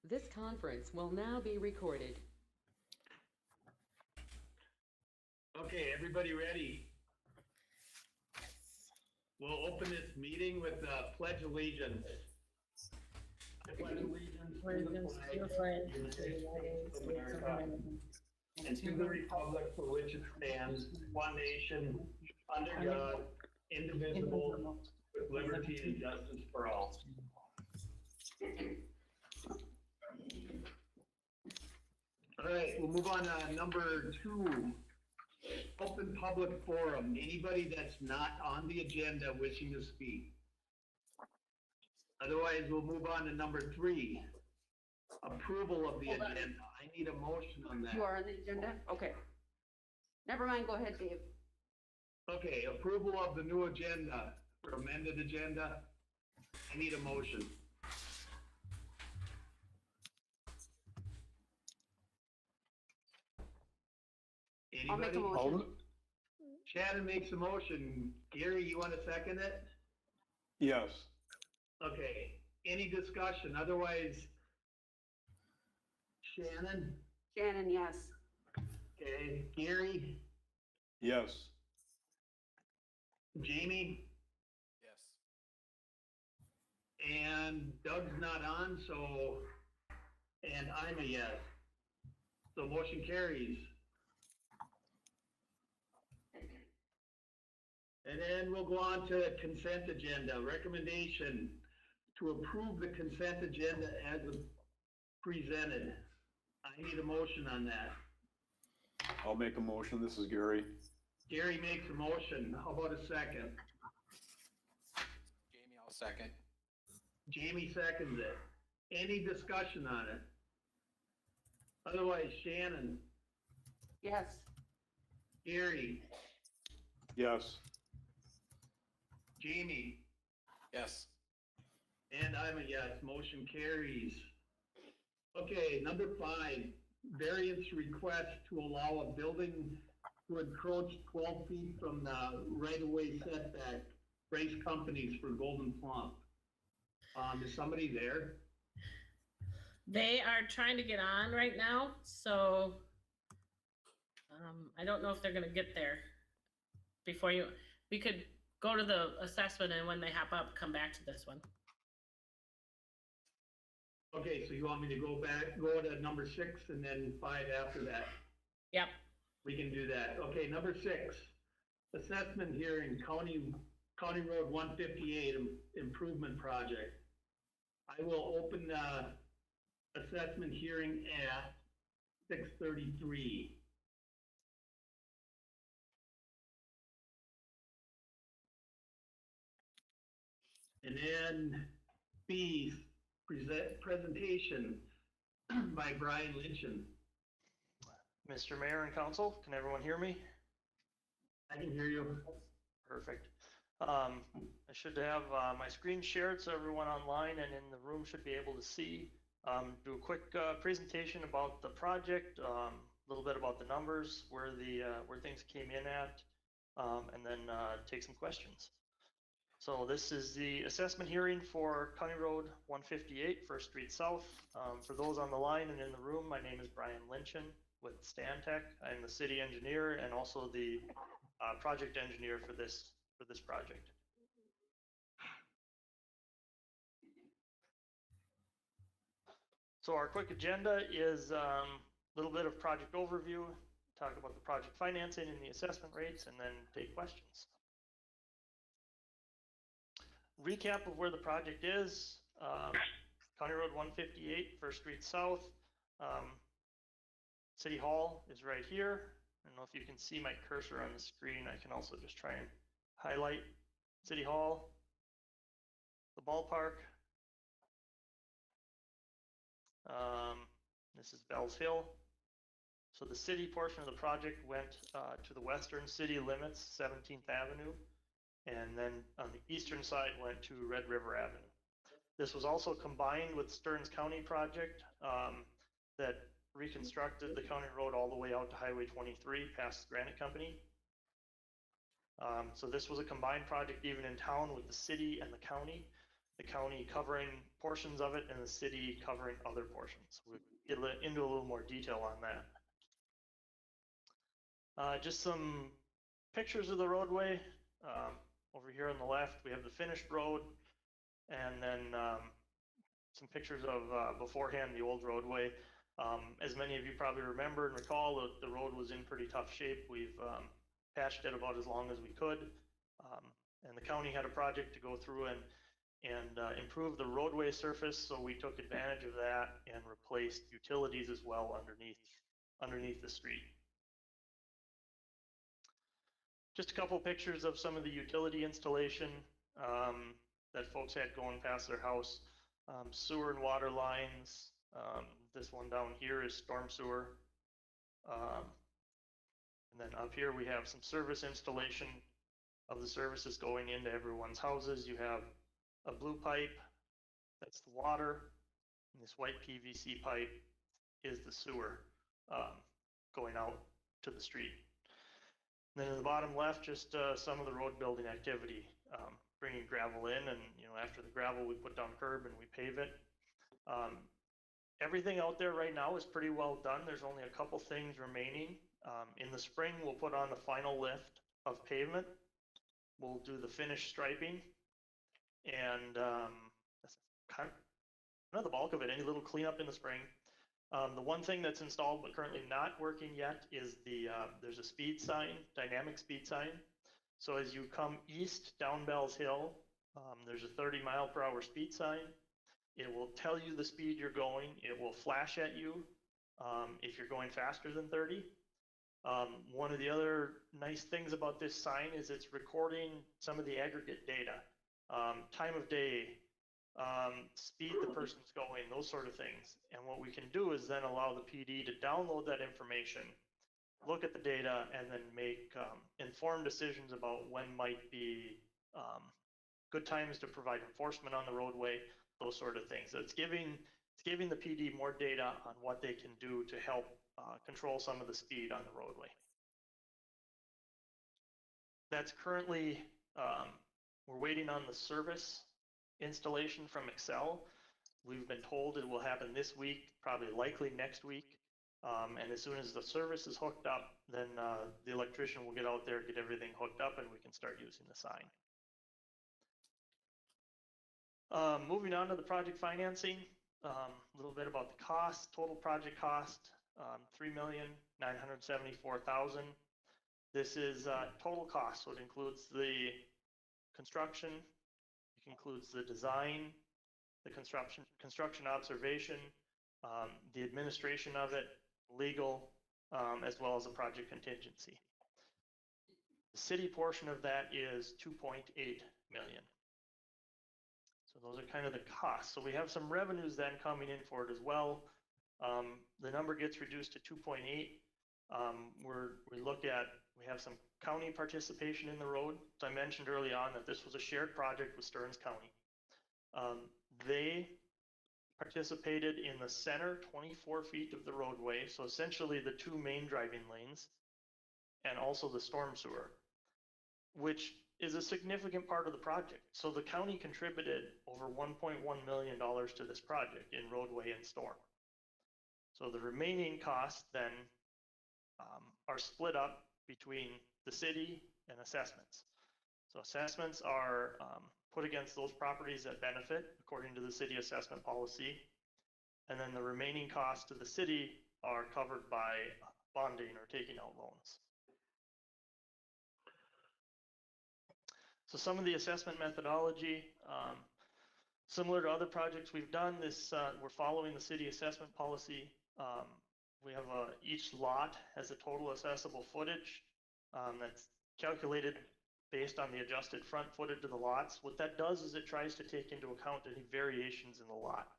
This conference will now be recorded. Okay, everybody ready? We'll open this meeting with Pledge Allegiance. I pledge allegiance to the flag of the United States of America and to the republic for which it stands, one nation, under God, indivisible, with liberty and justice for all. All right, we'll move on to number 2. Open public forum. Anybody that's not on the agenda wishing to speak. Otherwise, we'll move on to number 3. Approval of the Hold on. agenda. I need a motion on that. You are on the agenda? Okay. Never mind, go ahead, Dave. Okay, approval of the new agenda, or amended agenda. I need a motion. I'll make a Anybody? motion. Shannon makes a motion. Gary, you want to second it? Yes. Okay, any discussion? Otherwise, Shannon? Shannon, yes. Okay, Gary? Yes. Jamie? Yes. And Doug's not on, so, and I'm a yes. So motion carries. And then we'll go on to consent agenda. Recommendation to approve the consent agenda as presented. I need a motion on that. I'll make a motion. This is Gary. Gary makes a motion. How about a second? Jamie, I'll second. Jamie seconds it. Any discussion on it? Otherwise, Shannon, Yes. Gary, Yes. Jamie, Yes. and I'm a yes. Motion carries. Okay, number 5, variance request to allow a building to encroach 12 feet from the right-of-way setback. Brace Companies for Golden Plum. Is somebody there? They are trying to get on right now, so I don't know if they're gonna get there before you, we could go to the assessment and when they hop up, come back to this one. Okay, so you want me to go to number 6 and then 5 after that? Yep, We can do that. Okay, number 6, assessment hearing, County Road 158 improvement project. I will open the assessment hearing at 6:33. And then B, presentation by Brian Lynchen. Mr. Mayor and Council, can everyone hear me? I can hear you. Perfect. I should have my screen shared so everyone online and in the room should be able to see. Do a quick presentation about the project, a little bit about the numbers, where things came in at, and then take some questions. So this is the assessment hearing for County Road 158, First Street South. For those on the line and in the room, my name is Brian Lynchen with Stantec. I'm the city engineer and also the project engineer for this project. So our quick agenda is a little bit of project overview, talk about the project financing and the assessment rates, and then take questions. Recap of where the project is, County Road 158, First Street South. City Hall is right here. I don't know if you can see my cursor on the screen. I can also just try and highlight City Hall, the ballpark. This is Bells Hill. So the city portion of the project went to the western city limits, 17th Avenue, and then on the eastern side went to Red River Avenue. This was also combined with Stearns County project that reconstructed the county road all the way out to Highway 23 past Granite Company. So this was a combined project even in town with the city and the county. the county covering portions of it and the city covering other portions. We'll get into a little more detail on that. Just some pictures of the roadway. Over here on the left, we have the finished road, and then some pictures of beforehand, the old roadway. As many of you probably remember and recall, the road was in pretty tough shape. We've patched it about as long as we could. And the county had a project to go through and improve the roadway surface, so we took advantage of that and replaced utilities as well underneath the street. Just a couple pictures of some of the utility installation that folks had going past their house. Sewer and water lines. This one down here is storm sewer. And then up here we have some service installation of the services going into everyone's houses. You have a blue pipe, that's the water, and this white PVC pipe is the sewer going out to the street. And then in the bottom left, just some of the road building activity, bringing gravel in, and after the gravel we put down curb and we pave it. Everything out there right now is pretty well done. There's only a couple things remaining. In the spring we'll put on the final lift of pavement. We'll do the finished striping, and that's kind of the bulk of it. Any little cleanup in the spring. The one thing that's installed but currently not working yet is there's a speed sign, dynamic speed sign. So as you come east down Bells Hill, there's a 30-mile-per-hour speed sign. It will tell you the speed you're going. It will flash at you if you're going faster than 30. One of the other nice things about this sign is it's recording some of the aggregate data, time of day, speed the person's going, those sort of things. And what we can do is then allow the PD to download that information, look at the data, and then make informed decisions about when might be good times to provide enforcement on the roadway, those sort of things. So it's giving the PD more data on what they can do to help control some of the speed on the roadway. That's currently, we're waiting on the service installation from Excel. We've been told it will happen this week, probably likely next week. And as soon as the service is hooked up, then the electrician will get out there, get everything hooked up, and we can start using the sign. Moving on to the project financing, a little bit about the cost. Total project cost, $3,974,000. This is total cost, so it includes the construction, it includes the design, the construction observation, the administration of it, legal, as well as a project contingency. The city portion of that is $2.8 million. So those are kind of the costs. So we have some revenues then coming in for it as well. The number gets reduced to 2.8. We have some county participation in the road. So I mentioned early on that this was a shared project with Stearns County. They participated in the center 24 feet of the roadway, so essentially the two main driving lanes, and also the storm sewer, which is a significant part of the project. So the county contributed over $1.1 million to this project in roadway and storm. So the remaining costs then are split up between the city and assessments. So assessments are put against those properties that benefit according to the city assessment policy. And then the remaining costs to the city are covered by bonding or taking out loans. So some of the assessment methodology, similar to other projects we've done, we're following the city assessment policy. We have each lot has a total assessable footage that's calculated based on the adjusted front footage of the lots. What that does is it tries to take into account any variations in the lot.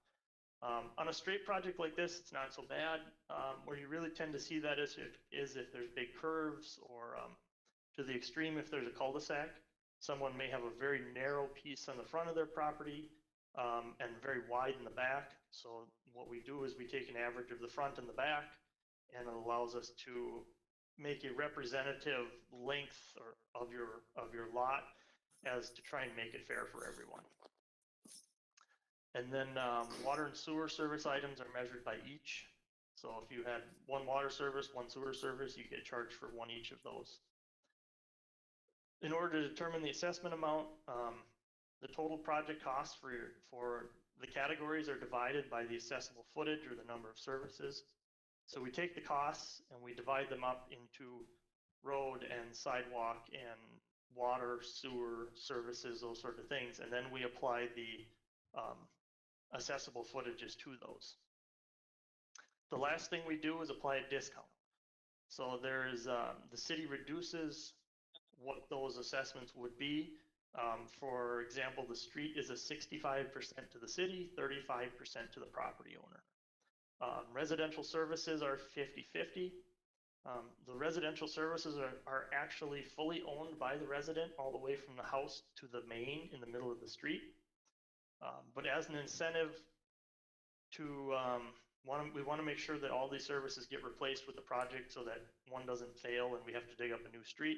On a straight project like this, it's not so bad. Where you really tend to see that is if there's big curves, or to the extreme if there's a cul-de-sac. Someone may have a very narrow piece on the front of their property and very wide in the back. So what we do is we take an average of the front and the back, and it allows us to make a representative length of your lot as to try and make it fair for everyone. And then water and sewer service items are measured by each. So if you had one water service, one sewer service, you get charged for one each of those. In order to determine the assessment amount, the total project costs for the categories are divided by the assessable footage or the number of services. So we take the costs and we divide them up into road and sidewalk and water, sewer services, those sort of things, and then we apply the assessable footages to those. The last thing we do is apply a discount. So there's the city reduces what those assessments would be. For example, the street is a 65% to the city, 35% to the property owner. Residential services are 50-50. The residential services are actually fully owned by the resident all the way from the house to the main in the middle of the street. But as an incentive to, we want to make sure that all these services get replaced with the project so that one doesn't fail and we have to dig up a new street.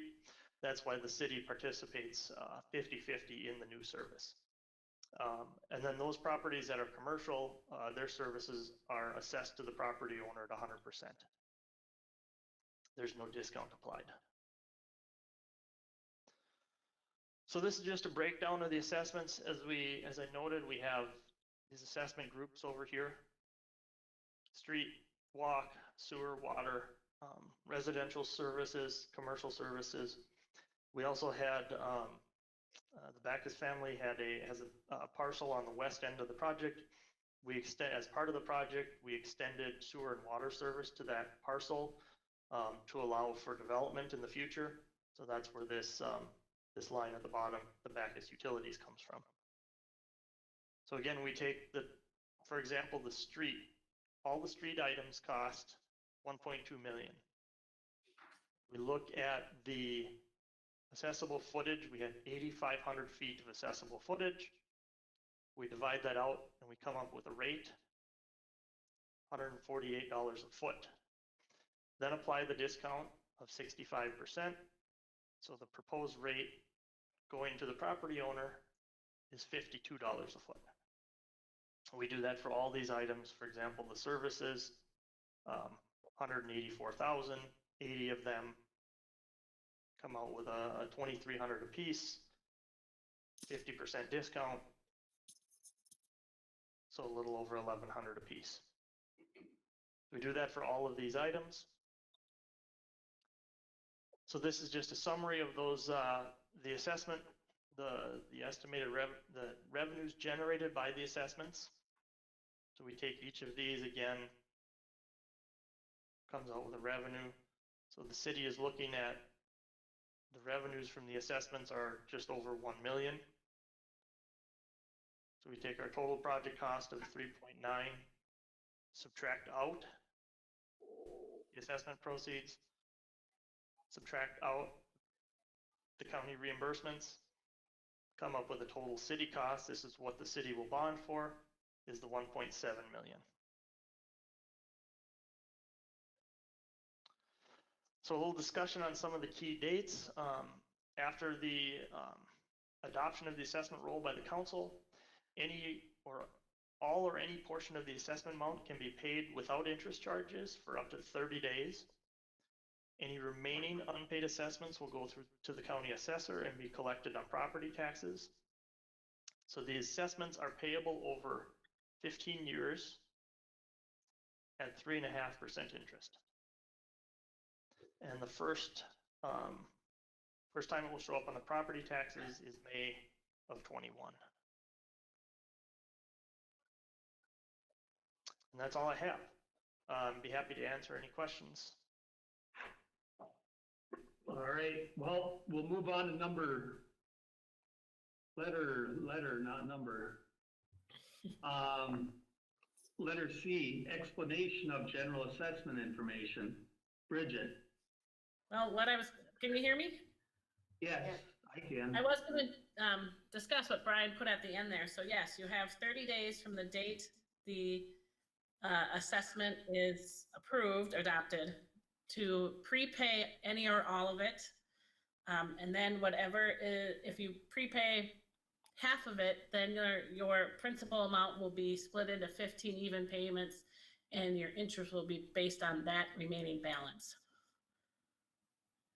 That's why the city participates 50-50 in the new service. And then those properties that are commercial, their services are assessed to the property owner at 100%. There's no discount applied. So this is just a breakdown of the assessments. As I noted, we have these assessment groups over here: street, walk, sewer, water, residential services, commercial services. We also had the Backus family has a parcel on the west end of the project. As part of the project, we extended sewer and water service to that parcel to allow for development in the future. So that's where this line at the bottom, the Backus Utilities, comes from. So again, we take for example, the street. All the street items cost $1.2 million. We look at the assessable footage. We had 8,500 feet of accessible footage. We divide that out and we come up with a rate, $148 a foot. Then apply the discount of 65%. So the proposed rate going to the property owner is $52 a foot. We do that for all these items. For example, the services, 184,000, 80 of them come out with a 2,300 a piece, 50% discount, so a little over 1,100 a piece. We do that for all of these items. So this is just a summary of those, the assessment, the estimated the revenues generated by the assessments. So we take each of these again, comes out with a revenue. So the city is looking at the revenues from the assessments are just over 1 million. So we take our total project cost of 3.9, subtract out the assessment proceeds, subtract out the county reimbursements, come up with a total city cost. This is what the city will bond for, is the 1.7 million. So a little discussion on some of the key dates. After the adoption of the assessment roll by the council, any or all or any portion of the assessment amount can be paid without interest charges for up to 30 days. Any remaining unpaid assessments will go through to the county assessor and be collected on property taxes. So the assessments are payable over 15 years at 3.5% interest. And the first time it will show up on the property taxes is May of 21. And that's all I have. Be happy to answer any questions. All right, well, we'll move on to not number. Letter C, explanation of general assessment information. Bridget. Well, can you hear me? Yes, I can. I was going to discuss what Brian put at the end there. So yes, you have 30 days from the date the assessment is approved, adopted, to prepay any or all of it. And then whatever, if you prepay half of it, then your principal amount will be split into 15 even payments, and your interest will be based on that remaining balance.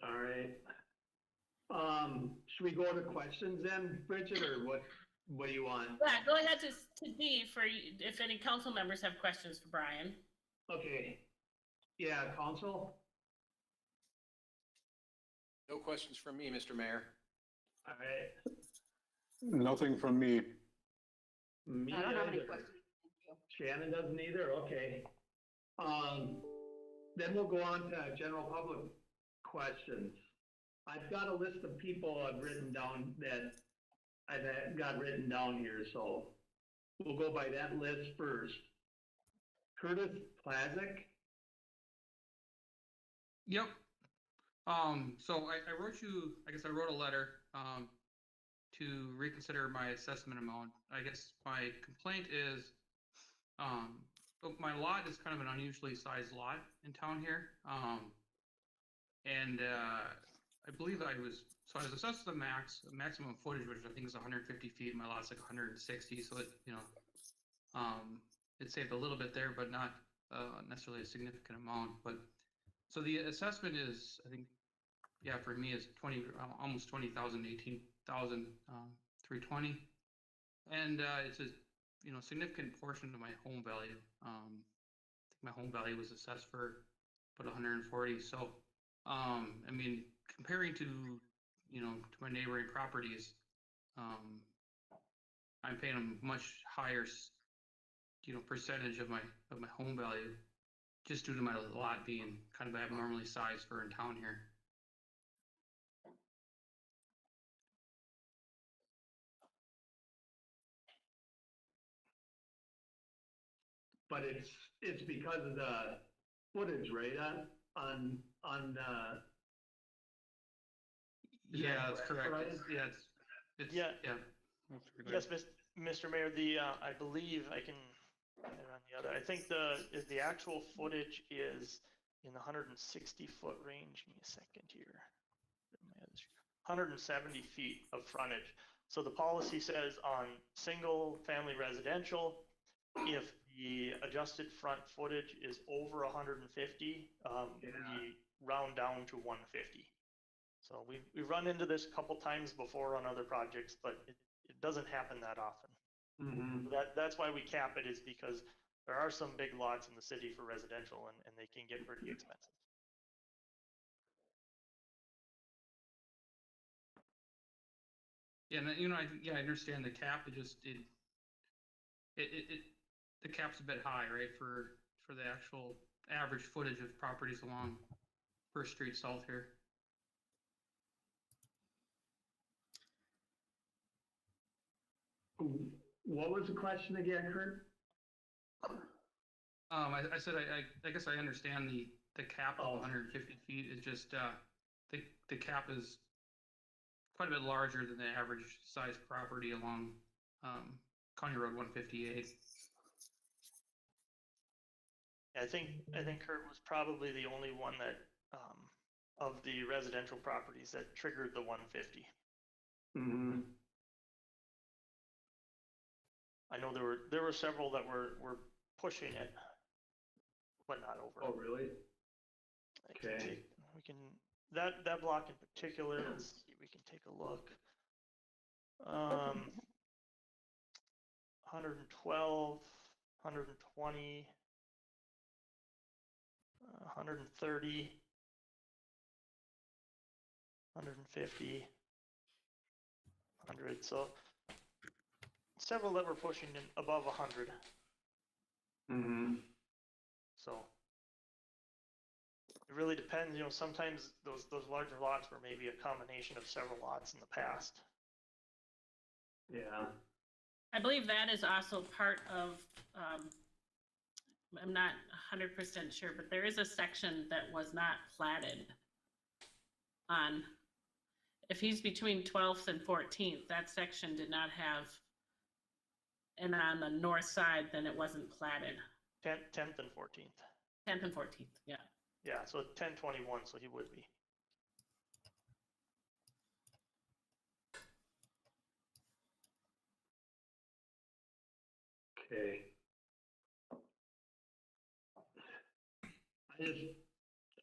All right. Should we go to questions then, Bridget, or what do you want? Yeah, go ahead to D for if any council members have questions for Brian. Okay. Yeah, council? No questions from me, Mr. Mayor. All right. Nothing from me. Me I don't have any either. questions. Thank you. Shannon doesn't either, okay. Then we'll go on to general public questions. I've got a list of people I've written down that I've got written down here, so we'll go by that list first. Curtis Plazik, Yep. So I wrote you, I guess I wrote a letter, to reconsider my assessment amount. I guess my complaint is, my lot is kind of an unusually sized lot in town here. And I believe I was assessed the maximum footage, which I think is 150 feet. My lot's like 160, so it, it saved a little bit there, but not necessarily a significant amount. But so the assessment is, I think, yeah, for me is almost 20,000, 18,320, and it's a significant portion of my home value. I think my home value was assessed for about 140. So I mean, comparing to to my neighboring properties, I'm paying a much higher percentage of my home value, just due to my lot being kind of abnormally sized for in town here. but it's because of the footage, right, on is Yeah, that that's correct. Brian? It's Yeah. That's pretty Yes, Mr. Mayor, I believe I can, on the other, I think the actual footage is in the 160-foot range. Give me a second here. 170 feet of frontage. So the policy says on single-family residential, if the adjusted front footage is over 150, we round down to 150. So we've run into this a couple times before on other projects, but it doesn't happen that often. Mm-hmm. That's why we cap it, is because there are some big lots in the city for residential, and they can get pretty expensive. Yeah, and I understand the cap. The cap's a bit high, right, for the actual average footage of properties along First Street South here. What was the question again, Kurt? I said I guess I understand the cap of 150 feet. It's just the cap is quite a bit larger than the average size property along County Road 158. I think Kurt was probably the only one that of the residential properties that triggered the 150. Mm-hmm. I know there were several that were pushing it, but not over. Oh, really? Okay. We can that block in particular. Let's see, we can take a look. 112, 120, 130, 150, 100. So several that were pushing in above 100. Mm-hmm. So it really depends. Sometimes those larger lots were maybe a combination of several lots in the past. Yeah. I believe that is also part of, I'm not 100% sure, but there is a section that was not platted on, if he's between 12th and 14th, that section did not have, and on the north side, then it wasn't platted. 10th and 14th. 10th and 14th, yeah. Yeah, so 1021, so he would be. Okay.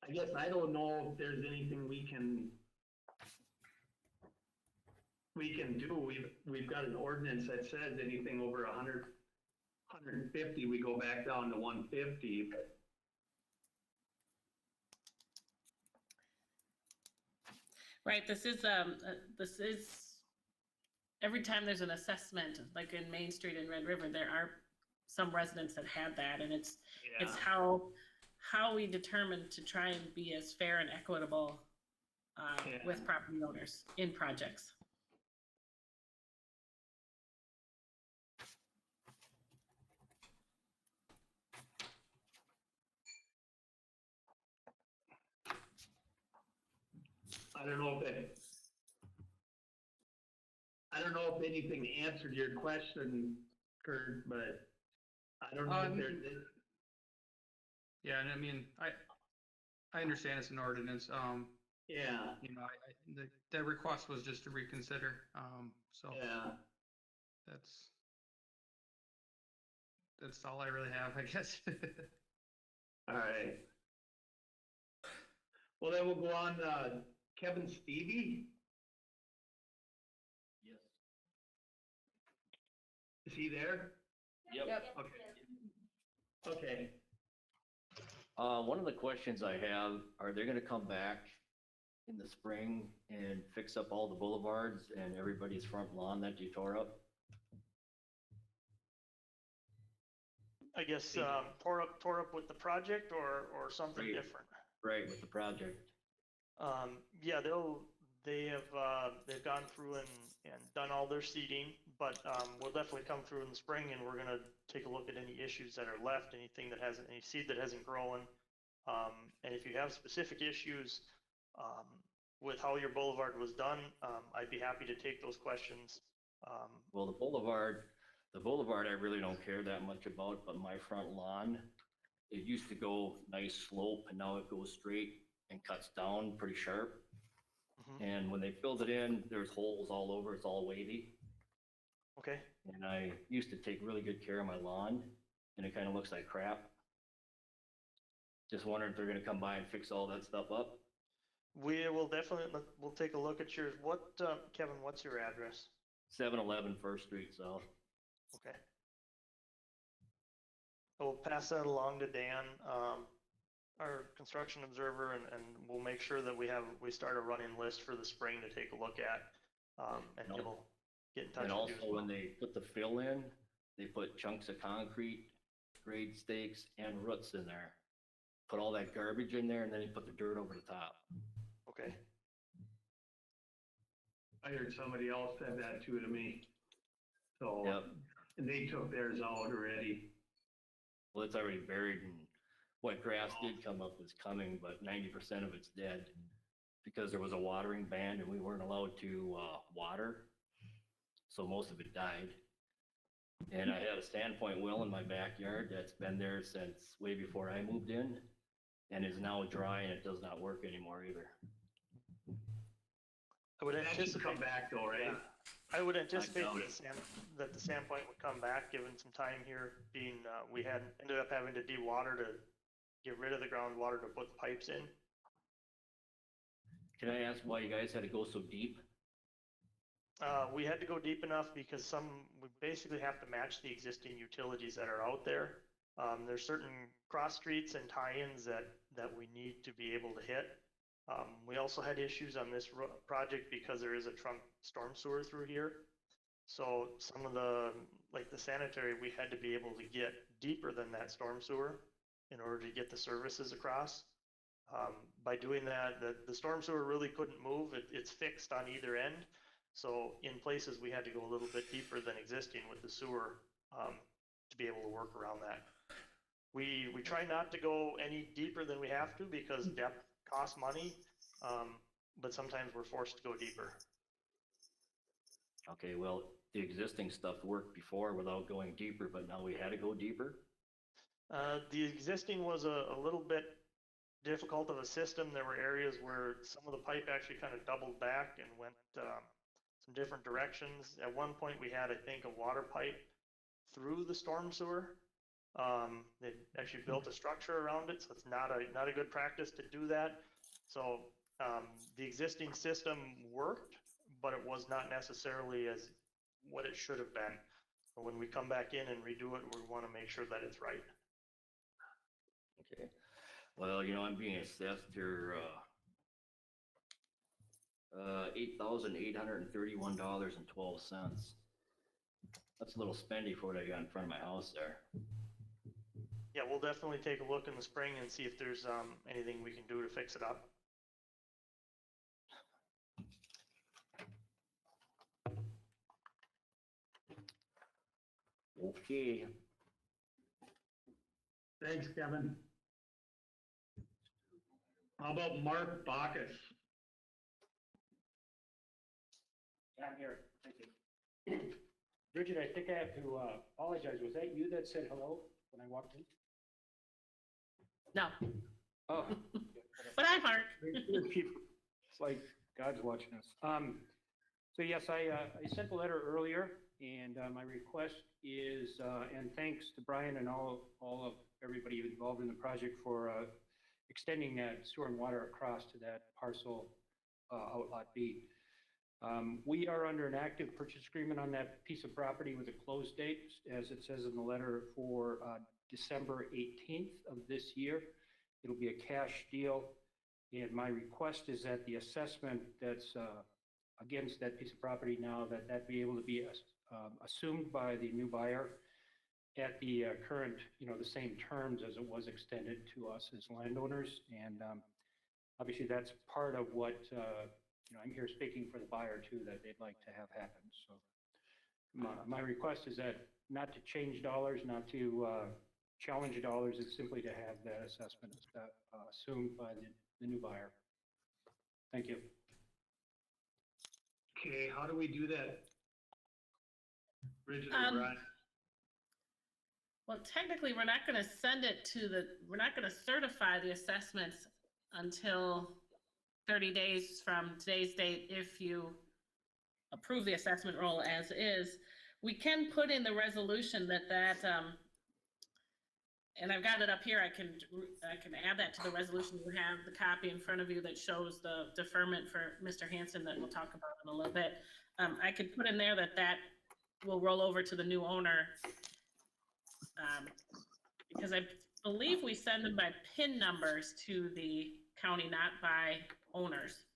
I guess I don't know if there's anything we can do. We've got an ordinance that says anything over 150, we go back down to 150, but Right, this is, every time there's an assessment, like in Main Street in Red River, there are some residents that had that, and it's how we determine to try and be as fair and equitable with property owners in projects. I don't know if anything answered your question, Kurt, but I don't know if there's. Yeah, and I mean, I understand it's an ordinance. Yeah. You know, the request was just to reconsider. So Yeah. that's all I really have, I guess. All right. Well, then we'll go on, Kevin Stevie? Yes. Is he there? Yep. Okay. One of the questions I have, are they gonna come back in the spring and fix up all the boulevards and everybody's front lawn that you tore up? I guess, tore up with the project or something Right. different? Right, with the project? Yeah, they've gone through and done all their seeding, but, we'll definitely come through in the spring and we're gonna take a look at any issues that are left, any seed that hasn't grown. And if you have specific issues, with how your boulevard was done, I'd be happy to take those questions. Well, the boulevard I really don't care that much about, but my front lawn, it used to go nice slope and now it goes straight and cuts down pretty sharp. Mhm. And when they filled it in, there's holes all over, it's all wavy. Okay, And I used to take really good care of my lawn and it kind of looks like crap. Just wondering if they're gonna come by and fix all that stuff up. we will definitely, we'll take a look at yours. What, Kevin, what's your address? 711 First Street South. Okay. We'll pass that along to Dan, our construction observer, and we'll make sure that we start a running list for the spring to take a look at. And he'll get in touch And with you as also well. when they put the fill in, they put chunks of concrete, grade stakes and roots in there. Put all that garbage in there and then they put the dirt over the top. Okay, I heard somebody else said that too to me. So, Yep. and they took theirs out already. Well, it's already buried and what grass did come up is coming, but 90% of it's dead. Because there was a watering ban and we weren't allowed to water. So most of it died. And I had a standpoint well in my backyard that's been there since way before I moved in. And is now dry and it does not work anymore either. I would That should anticipate. come back though, right? Yeah. I would anticipate doubt that the Sandpoint would come back, given some time here, being, we ended up having to de-water to get rid of the groundwater to put the pipes in. Can I ask why you guys had to go so deep? We had to go deep enough because we basically have to match the existing utilities that are out there. There's certain cross streets and tie-ins that we need to be able to hit. We also had issues on this project because there is a trunk storm sewer through here. So some of like the sanitary, we had to be able to get deeper than that storm sewer in order to get the services across. By doing that, the storm sewer really couldn't move. It's fixed on either end. So in places, we had to go a little bit deeper than existing with the sewer to be able to work around that. We try not to go any deeper than we have to because depth costs money, but sometimes we're forced to go deeper. Okay, well, the existing stuff worked before without going deeper, but now we had to go deeper. The existing was a little bit difficult of a system. There were areas where some of the pipe actually kind of doubled back and went some different directions. At one point, we had, I think, a water pipe through the storm sewer. They actually built a structure around it, so it's not a good practice to do that. So the existing system worked, but it was not necessarily as what it should have been. So when we come back in and redo it, we want to make sure that it's right. Okay. Well, you know, I'm being assessed here, $8,831.12. That's a little spendy for what I got in front of my house there. Yeah, we'll definitely take a look in the spring and see if there's anything we can do to fix it up. Okay. Thanks, Kevin. How about Mark Bacchus? I'm here, thank you. Bridget, I think I have to apologize. Was that you that said hello when I walked in? No, Oh. but I'm Mark. It's like God's watching us. So yes, I sent a letter earlier, and my request is, and thanks to Brian and all of everybody involved in the project for extending that sewer and water across to that parcel Outlot B. We are under an active purchase agreement on that piece of property with a close date, as it says in the letter, for December 18th of this year. It'll be a cash deal, and my request is that the assessment that's against that piece of property now, that be able to be assumed by the new buyer at the current, the same terms as it was extended to us as landowners. And obviously that's part of what, I'm here speaking for the buyer too, that they'd like to have happen. So my request is that not to change dollars, not to challenge dollars, it's simply to have that assessment assumed by the new buyer. Thank you. Okay, how do we do that? Bridget or Brian? Well, technically, we're not going to send it we're not going to certify the assessments until 30 days from today's date if you approve the assessment roll as is. We can put in the resolution that and I've got it up here, I can add that to the resolution. You have the copy in front of you that shows the deferment for Mr. Hanson that we'll talk about in a little bit. I could put in there that will roll over to the new owner, because I believe we send them by PIN numbers to the county, not by owners.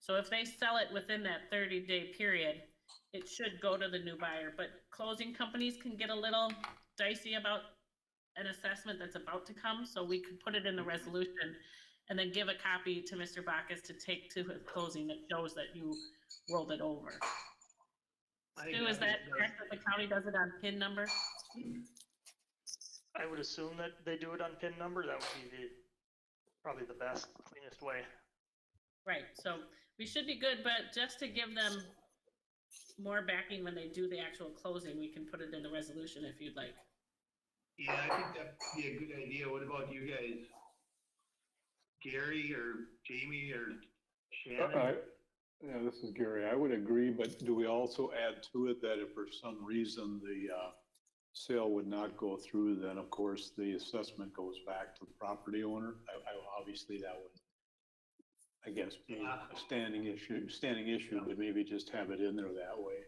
So if they sell it within that 30-day period, it should go to the new buyer. But closing companies can get a little dicey about an assessment that's about to come, so we could put it in the resolution and then give a copy to Mr. Bacchus to take to his closing that shows that you rolled it over. Stu, is that correct that the county does it on PIN number? I would assume that they do it on PIN number. That would be probably the best, cleanest way. Right, so we should be good, but just to give them more backing when they do the actual closing, we can put it in the resolution if you'd like. Yeah, I think that'd be a good idea. What about you guys? Gary or Jamie or Shannon? Yeah, this is Gary. I would agree, but do we also add to it that if for some reason the sale would not go through, then of course the assessment goes back to the property owner? Obviously that would, I guess, be a standing issue, but maybe just have it in there that way.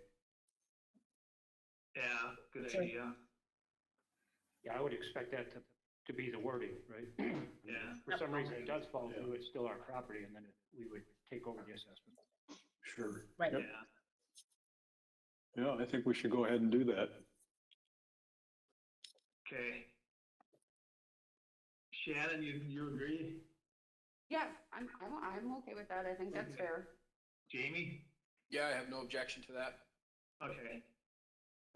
Yeah, good idea. Yeah, I would expect that to be the wording, right? Yeah. For some reason it does fall through, it's still our property, and then we would take over the assessment. Sure. Right. Yep. Yeah, I think we should go ahead and do that. Okay. Shannon, you agree? Yeah, I'm okay with that. I think that's fair. Jamie? Yeah, I have no objection to that. Okay.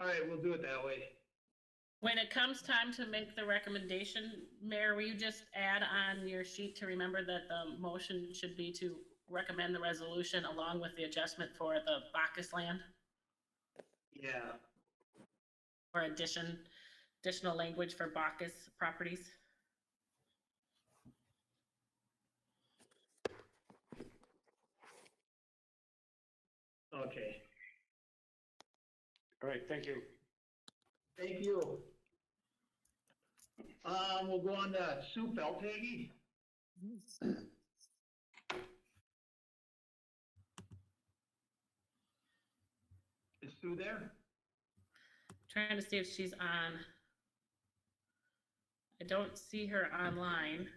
All right, we'll do it that way. When it comes time to make the recommendation, Mayor, will you just add on your sheet to remember that the motion should be to recommend the resolution along with the adjustment for the Bacchus land? Yeah. Or additional language for Bacchus properties? Okay. All right, thank you. Thank you. We'll go on to Sue Feldhage. Is Sue there? Trying to see if she's on. I don't see her online.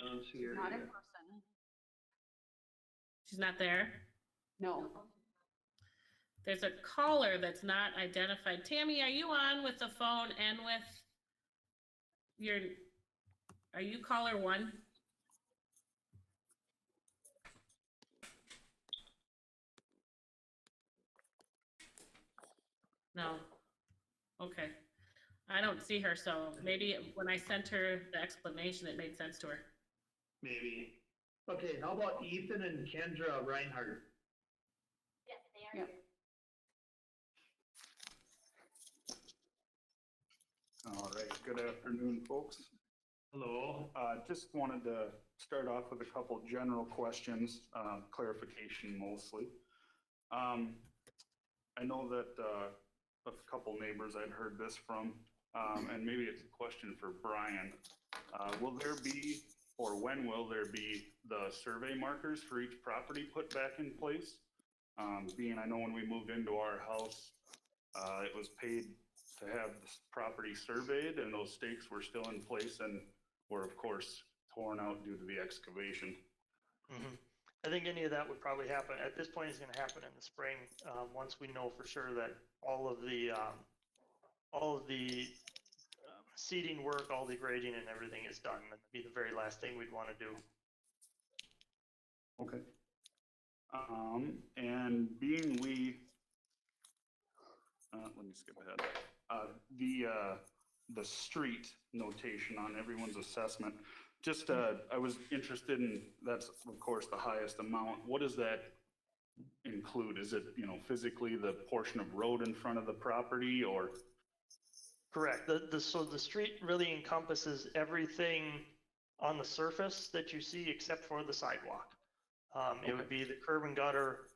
I don't see her Not in either. person. She's not there. No. There's a caller that's not identified. Tammy, are you on with the phone and with your, are you caller 1? No. Okay. I don't see her, so maybe when I sent her the explanation, it made sense to her. Maybe. Okay, how about Ethan and Kendra Reinhardt? Yep. All right, good afternoon, folks. Hello. Just wanted to start off with a couple general questions, clarification mostly. I know that a couple neighbors I'd heard this from, and maybe it's a question for Brian. Will there be, or when will there be the survey markers for each property put back in place? Being I know when we moved into our house, it was paid to have this property surveyed, and those stakes were still in place and were of course torn out due to the excavation. I think any of that would probably happen, at this point, it's gonna happen in the spring, once we know for sure that all of the seeding work, all the grading and everything is done. That'd be the very last thing we'd wanna do. Okay. And being let me skip ahead. The street notation on everyone's assessment, just, I was interested in, that's of course the highest amount. What does that include? Is it, physically the portion of road in front of the property, or? Correct. So the street really encompasses everything on the surface that you see except for the sidewalk. It would be the curb and gutter,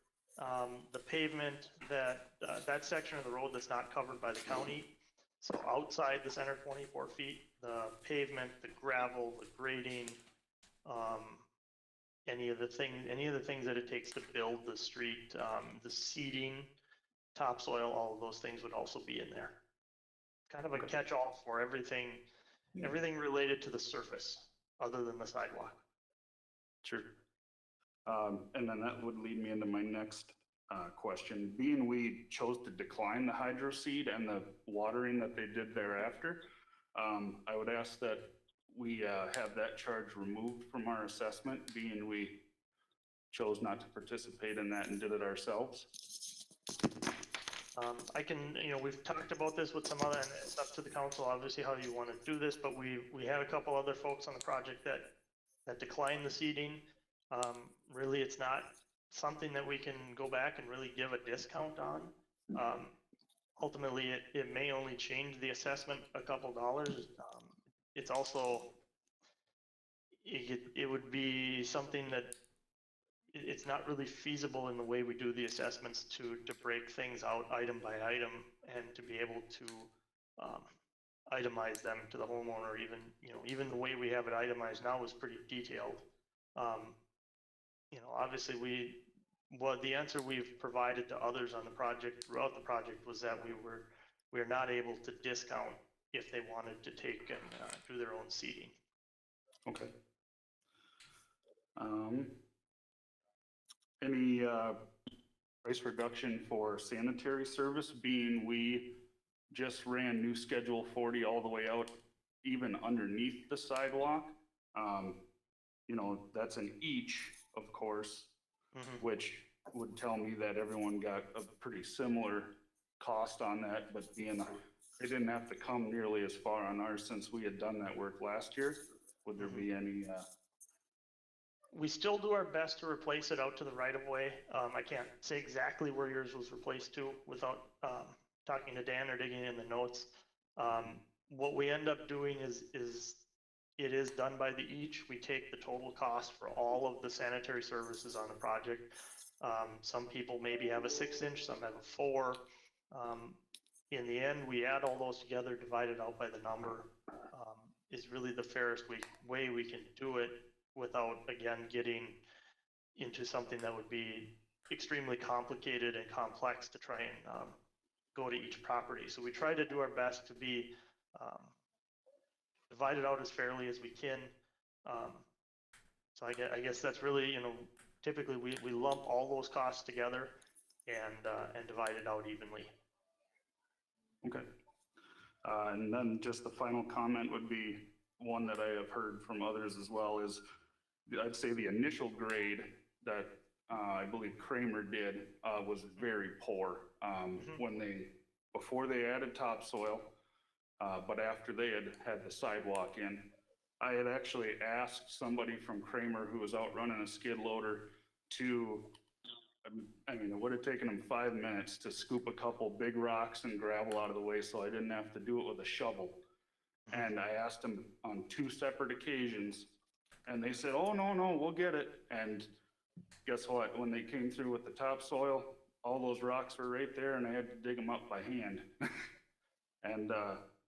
the pavement, that section of the road that's not covered by the county. So outside the center 24 feet, the pavement, the gravel, the grading, any of the things that it takes to build the street, the seeding, topsoil, all of those things would also be in there. Kind of a catch-all for everything related to the surface, other than the sidewalk. Sure. And then that would lead me into my next question. Being we chose to decline the hydro seed and the watering that they did thereafter, I would ask that we have that charge removed from our assessment, being we chose not to participate in that and did it ourselves. I can, we've talked about this with some other, and it's up to the council, obviously, how you want to do this, but we had a couple other folks on the project that declined the seeding. Really, it's not something that we can go back and really give a discount on. Ultimately, it may only change the assessment a couple dollars. It's also, it would be something that it's not really feasible in the way we do the assessments to break things out item by item and to be able to itemize them to the homeowner. Even the way we have it itemized now is pretty detailed. Obviously the answer we've provided to others on the project throughout the project was that we're not able to discount if they wanted to take and do their own seeding. Okay. Any price reduction for sanitary service, being we just ran new Schedule 40 all the way out, even underneath the sidewalk? That's an each, of course, which would tell me that everyone got a pretty similar cost on that, but being they didn't have to come nearly as far on ours since we had done that work last year. Would there be any? We still do our best to replace it out to the right of way. I can't say exactly where yours was replaced to without talking to Dan or digging in the notes. What we end up doing is it is done by the each. We take the total cost for all of the sanitary services on the project. Some people maybe have a 6-inch, some have a 4. in the end, we add all those together, divide it out by the number, is really the fairest way we can do it without, again, getting into something that would be extremely complicated and complex to try and go to each property. So we try to do our best to be divided out as fairly as we can. So I guess that's really, typically we lump all those costs together and divide it out evenly. Okay. And then just the final comment would be one that I have heard from others as well is, I'd say the initial grade that I believe Kramer did was very poor before they added topsoil, but after they had the sidewalk in. I had actually asked somebody from Kramer who was out running a skid loader to, I mean, it would have taken them 5 minutes to scoop a couple big rocks and gravel out of the way so I didn't have to do it with a shovel. And I asked them on 2 separate occasions, and they said, oh, no, we'll get it. And guess what? When they came through with the topsoil, all those rocks were right there, and I had to dig them up by hand. And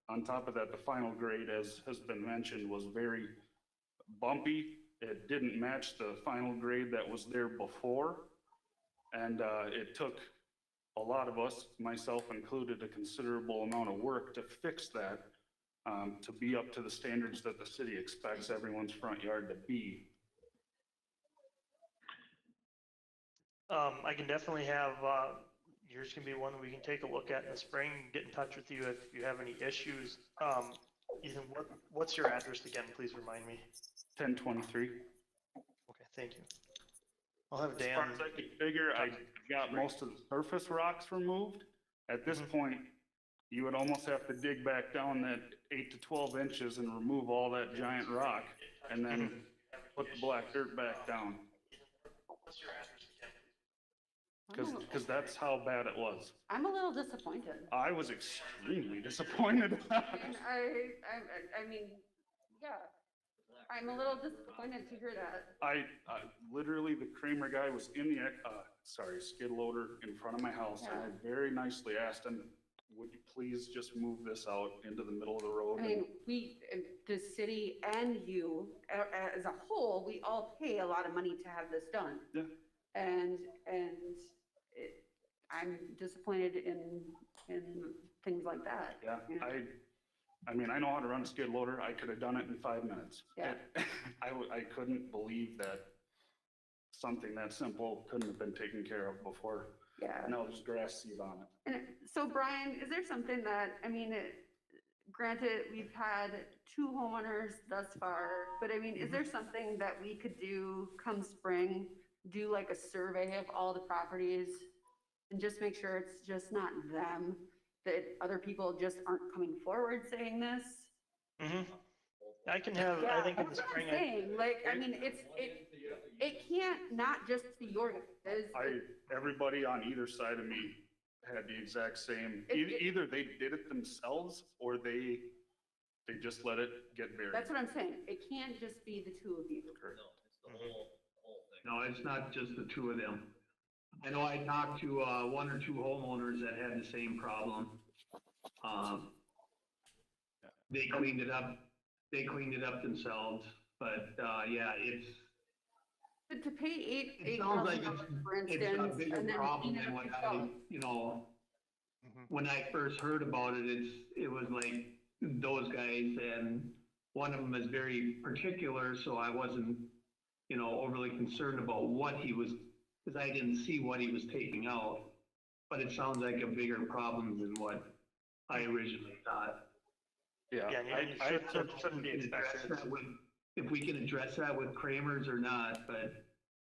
on top of that, the final grade, as has been mentioned, was very bumpy. It didn't match the final grade that was there before. And it took a lot of us, myself included, a considerable amount of work to fix that, to be up to the standards that the city expects everyone's front yard to be. I can definitely have, yours can be one that we can take a look at in the spring, get in touch with you if you have any issues. Ethan, what's your address again? Please remind me. 1023. Okay, thank you. I'll have As Dan. far as I could figure, I got most of the surface rocks removed. At this point, you would almost have to dig back down that 8 to 12 inches and remove all that giant rock and then put the black dirt back down. What's your address again? Because that's how bad it was. I'm a little disappointed. I was extremely disappointed. I mean, yeah, I'm a little disappointed to hear that. I literally, the Kramer guy was in the, skid loader in front of my house, and I very nicely asked him, would you please just move this out into the middle of the road? I mean, the city and you, as a whole, we all pay a lot of money to have this done. Yeah. And I'm disappointed in things like that. Yeah, I mean, I know how to run a skid loader. I could have done it in 5 minutes. Yeah. I couldn't believe that something that simple couldn't have been taken care of before. Yeah. Now there's grass seed on it. And so Brian, is there something that, I mean, granted, we've had 2 homeowners thus far, but I mean, is there something that we could do come spring, do like a survey of all the properties and just make sure it's just not them, that other people just aren't coming forward saying this? I can have, I think in the spring. I mean, it can't not just be your guys. Everybody on either side of me had the exact same, either they did it themselves or they just let it get buried. That's what I'm saying. It can't just be the 2 of you. No, it's not just the 2 of them. I know I talked to 1 or 2 homeowners that had the same problem. They cleaned it up. They cleaned it up themselves, but yeah, it's. But to pay It sounds like for it's instance, a bigger and then problem clean it than up what yourself. when I first heard about it, it was like those guys, and one of them is very particular, so I wasn't, overly concerned about what he was, because I didn't see what he was taking out. But it sounds like a bigger problem than what I originally thought. Yeah, I shouldn't be expected. If we can address that with Kramer's or not, but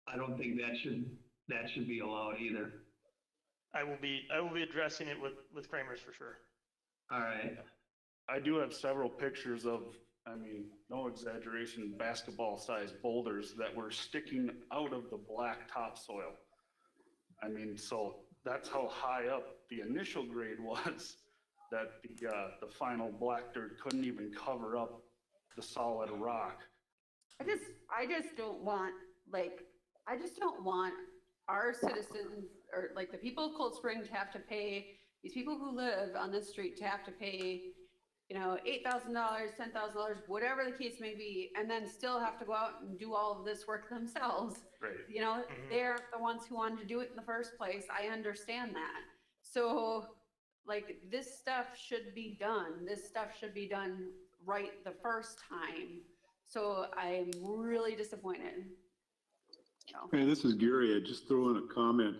I don't think that should be allowed either. I will be addressing it with Kramer's for sure. All right. I do have several pictures of, I mean, no exaggeration, basketball-sized boulders that were sticking out of the black topsoil. I mean, so that's how high up the initial grade was, that the final black dirt couldn't even cover up the solid rock. I just don't want, I just don't want our citizens or like the people of Cold Spring to have to pay these people who live on this street to have to pay, $8,000, $10,000, whatever the case may be, and then still have to go out and do all of this work themselves. Right. They aren't the ones who wanted to do it in the first place. I understand that. So, like, this stuff should be done. This stuff should be done right the first time. So I'm really disappointed. Hey, this is Gary. I just throw in a comment.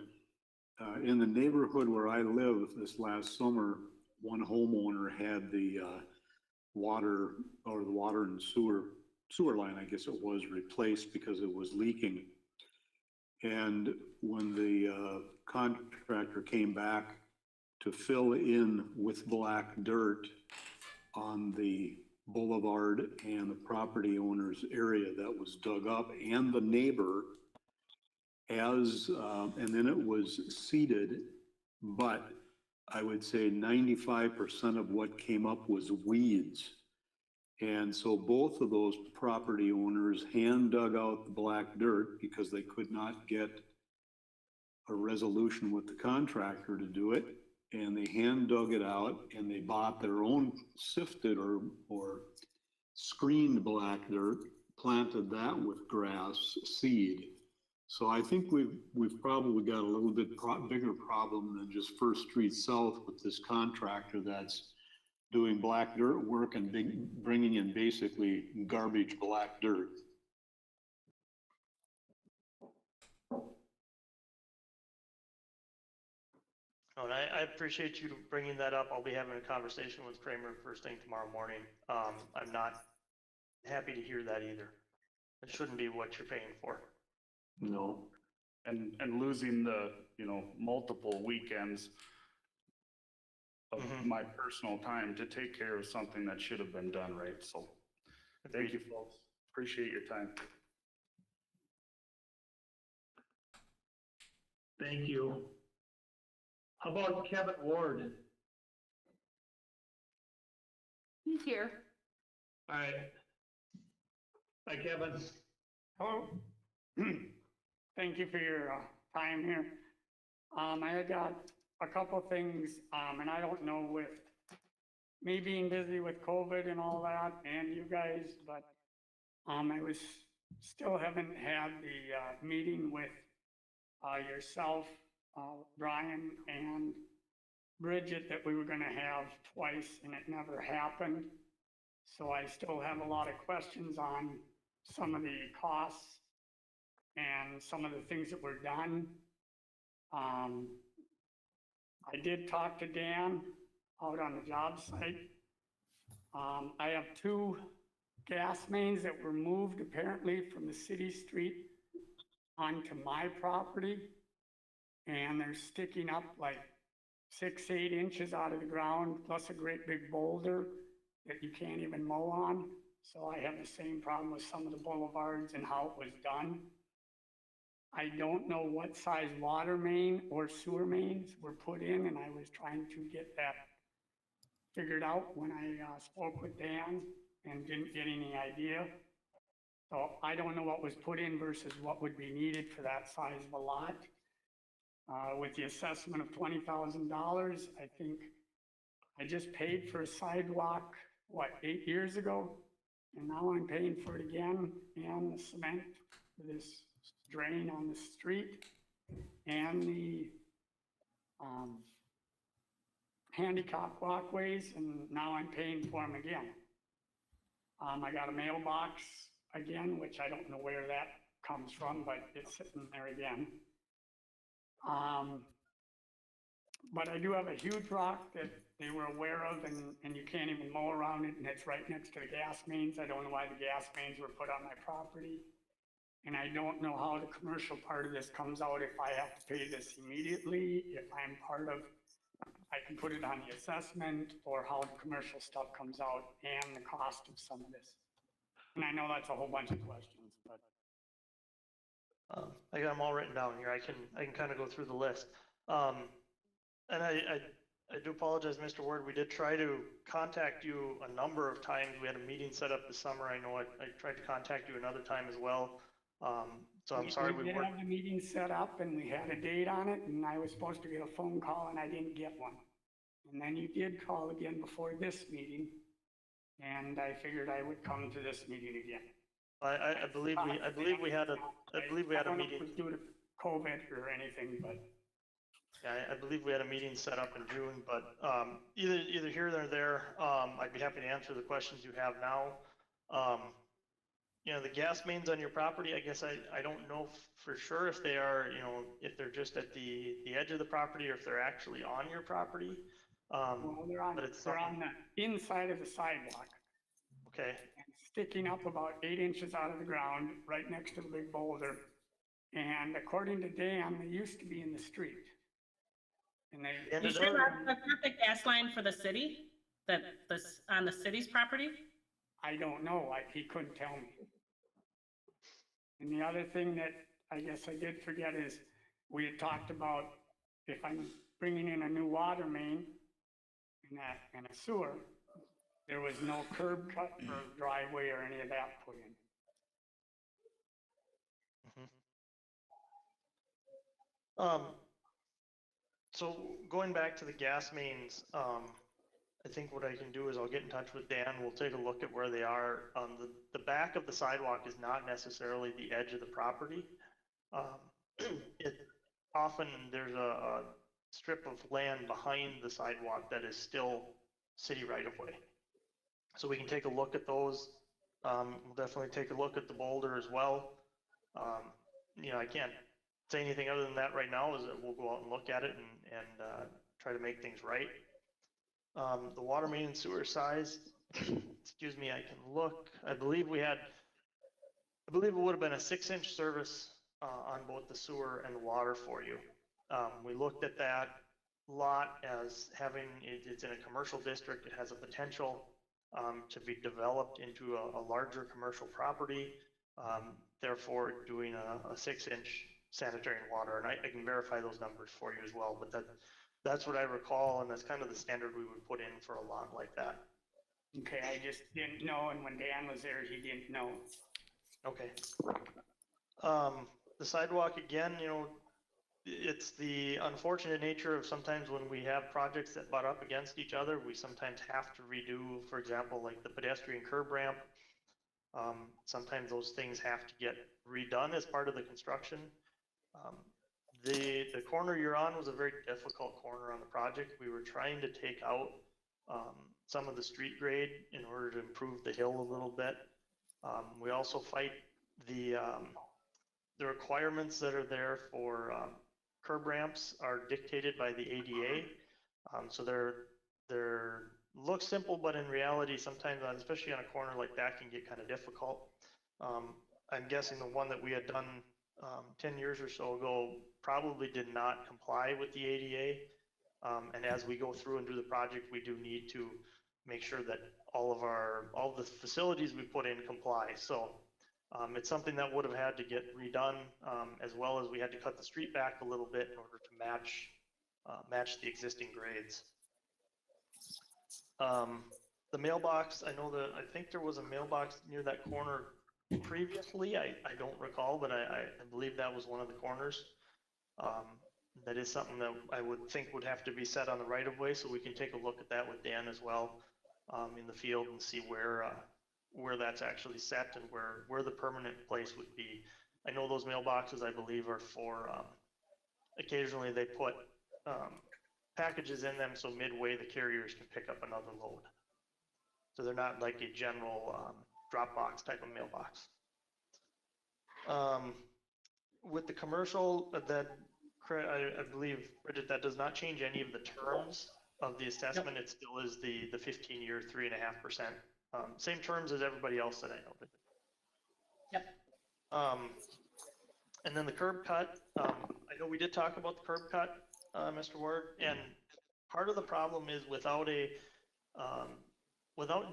In the neighborhood where I live this last summer, one homeowner had the water and sewer line, I guess it was, replaced because it was leaking. And when the contractor came back to fill in with black dirt on the boulevard and the property owner's area that was dug up, and the neighbor, and then it was seeded, but I would say 95% of what came up was weeds. And so both of those property owners hand dug out the black dirt because they could not get a resolution with the contractor to do it. And they hand dug it out, and they bought their own sifted or screened black dirt, planted that with grass seed. So I think we've probably got a little bit bigger problem than just First Street South with this contractor that's doing black dirt work and bringing in basically garbage black dirt. Oh, and I appreciate you bringing that up. I'll be having a conversation with Kramer first thing tomorrow morning. I'm not happy to hear that either. It shouldn't be what you're paying for. No. And losing the, multiple weekends of my personal time to take care of something that should have been done right. So thank you, folks. Appreciate your time. Thank you. How about Kevin Ward? He's here. All right. Hi, Kevin. Hello. Thank you for your time here. I had got a couple things, and I don't know, with me being busy with COVID and all that, and you guys, but I still haven't had the meeting with yourself, Brian, and Bridget that we were going to have twice, and it never happened. So I still have a lot of questions on some of the costs and some of the things that were done. I did talk to Dan out on the job site. I have 2 gas mains that were moved apparently from the city street onto my property, and they're sticking up like 6-8 inches out of the ground, plus a great big boulder that you can't even mow on. So I have the same problem with some of the boulevards and how it was done. I don't know what size water main or sewer mains were put in, and I was trying to get that figured out when I spoke with Dan and didn't get any idea. So I don't know what was put in versus what would be needed for that size of a lot. With the assessment of $20,000, I think I just paid for a sidewalk, 8 years ago? And now I'm paying for it again, and the cement for this drain on the street, and the handicap walkways, and now I'm paying for them again. I got a mailbox again, which I don't know where that comes from, but it's sitting there again. But I do have a huge rock that they were aware of, and you can't even mow around it, and it's right next to the gas mains. I don't know why the gas mains were put on my property. And I don't know how the commercial part of this comes out, if I have to pay this immediately, if I'm part of, I can put it on the assessment, or how the commercial stuff comes out and the cost of some of this. And I know that's a whole bunch of questions, but. I got them all written down here. I can kind of go through the list. And I do apologize, Mr. Ward. We did try to contact you a number of times. We had a meeting set up this summer. I know I tried to contact you another time as well. So I'm sorry we did have the meeting set up, and we had a date on it, and I was supposed to get a phone call, and I didn't get one. And then you did call again before this meeting, and I figured I would come to this meeting again. I believe we had a I don't know if meeting. it was due to COVID or anything, but Yeah, I believe we had a meeting set up in June, but either here or there, I'd be happy to answer the questions you have now. You know, the gas mains on your property, I guess I don't know for sure if they are, you know, if they're just at the edge of the property or if they're actually on your property. well, they're on But it's the inside of the sidewalk, Okay, and sticking up about 8 inches out of the ground, right next to the big boulder. And according to Dan, they used to be in the street. And they. And You it sure is- that's not the gas line for the city? That's on the city's property? I don't know, he couldn't tell me. And the other thing that I guess I did forget is, we had talked about if I'm bringing in a new water main and a sewer, there was no curb cut or driveway or any of that put in. So going back to the gas mains, I think what I can do is I'll get in touch with Dan. We'll take a look at where they are. The back of the sidewalk is not necessarily the edge of the property. Often there's a strip of land behind the sidewalk that is still city right of way. So we can take a look at those. We'll definitely take a look at the boulder as well. You know, I can't say anything other than that right now, is that we'll go out and look at it and try to make things right. The water main and sewer size, excuse me, I can look. I believe it would have been a 6-inch service on both the sewer and the water for you. We looked at that lot as having, it's in a commercial district. It has a potential to be developed into a larger commercial property. Therefore, doing a 6-inch sanitary and water, and I can verify those numbers for you as well, but that's what I recall, and that's kind of the standard we would put in for a lot like that. Okay, I just didn't know, and when Dan was there, he didn't know. Okay. The sidewalk, again, you know, it's the unfortunate nature of sometimes when we have projects that butt up against each other, we sometimes have to redo, for example, like the pedestrian curb ramp. Sometimes those things have to get redone as part of the construction. The corner you're on was a very difficult corner on the project. We were trying to take out some of the street grade in order to improve the hill a little bit. We also fight the requirements that are there for curb ramps are dictated by the ADA. So they're look simple, but in reality, sometimes, especially on a corner like that, can get kind of difficult. I'm guessing the one that we had done 10 years or so ago probably did not comply with the ADA. And as we go through and do the project, we do need to make sure that all the facilities we put in comply. So it's something that would have had to get redone, as well as we had to cut the street back a little bit in order to match the existing grades. The mailbox, I think there was a mailbox near that corner previously. I don't recall, but I believe that was one of the corners. That is something that I would think would have to be set on the right of way, so we can take a look at that with Dan as well in the field and see where that's actually set and where the permanent place would be. I know those mailboxes, I believe, are for occasionally they put packages in them, so midway the carriers can pick up another load. So they're not like a general drop box type of mailbox. With the commercial, I believe, Bridget, that does not change any of the terms of the assessment. Yep. It still is the 15-year 3.5%. Same terms as everybody else that I noted. Yep. And then the curb cut, I know we did talk about the curb cut, Mr. Ward, and part of the problem is without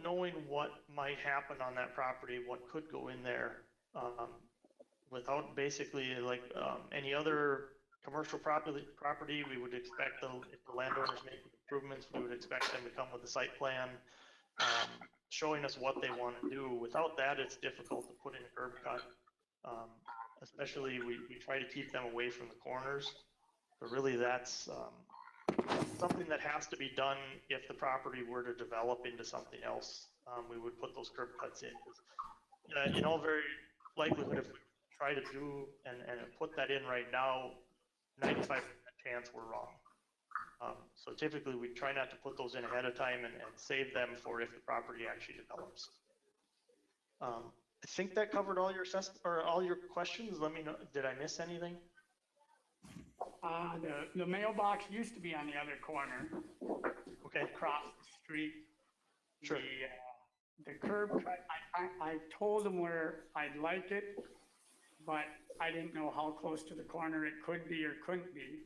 knowing what might happen on that property, what could go in there, without basically like any other commercial property, we would expect if the landowners make improvements, we would expect them to come with a site plan showing us what they want to do. Without that, it's difficult to put in a curb cut. Especially we try to keep them away from the corners, but really that's something that has to be done if the property were to develop into something else. We would put those curb cuts in. In all very likelihood, if we try to do and put that in right now, 95% chance we're wrong. So typically we try not to put those in ahead of time and save them for if the property actually develops. I think that covered all your or all your questions. Let me know, did I miss anything? The mailbox used to be on the other corner. Okay. Across the street. Sure. The curb cut, I told them where I'd like it, but I didn't know how close to the corner it could be or couldn't be.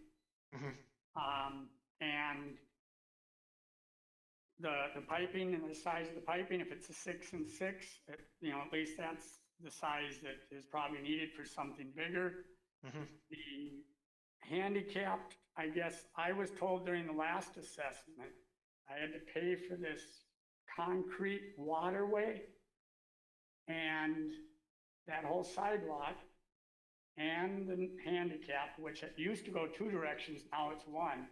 And the piping and the size of the piping, if it's a 6 and 6, at least that's the size that is probably needed for something bigger. The handicapped, I guess I was told during the last assessment, I had to pay for this concrete waterway and that whole sidewalk and the handicap, which it used to go 2 directions, now it's 1.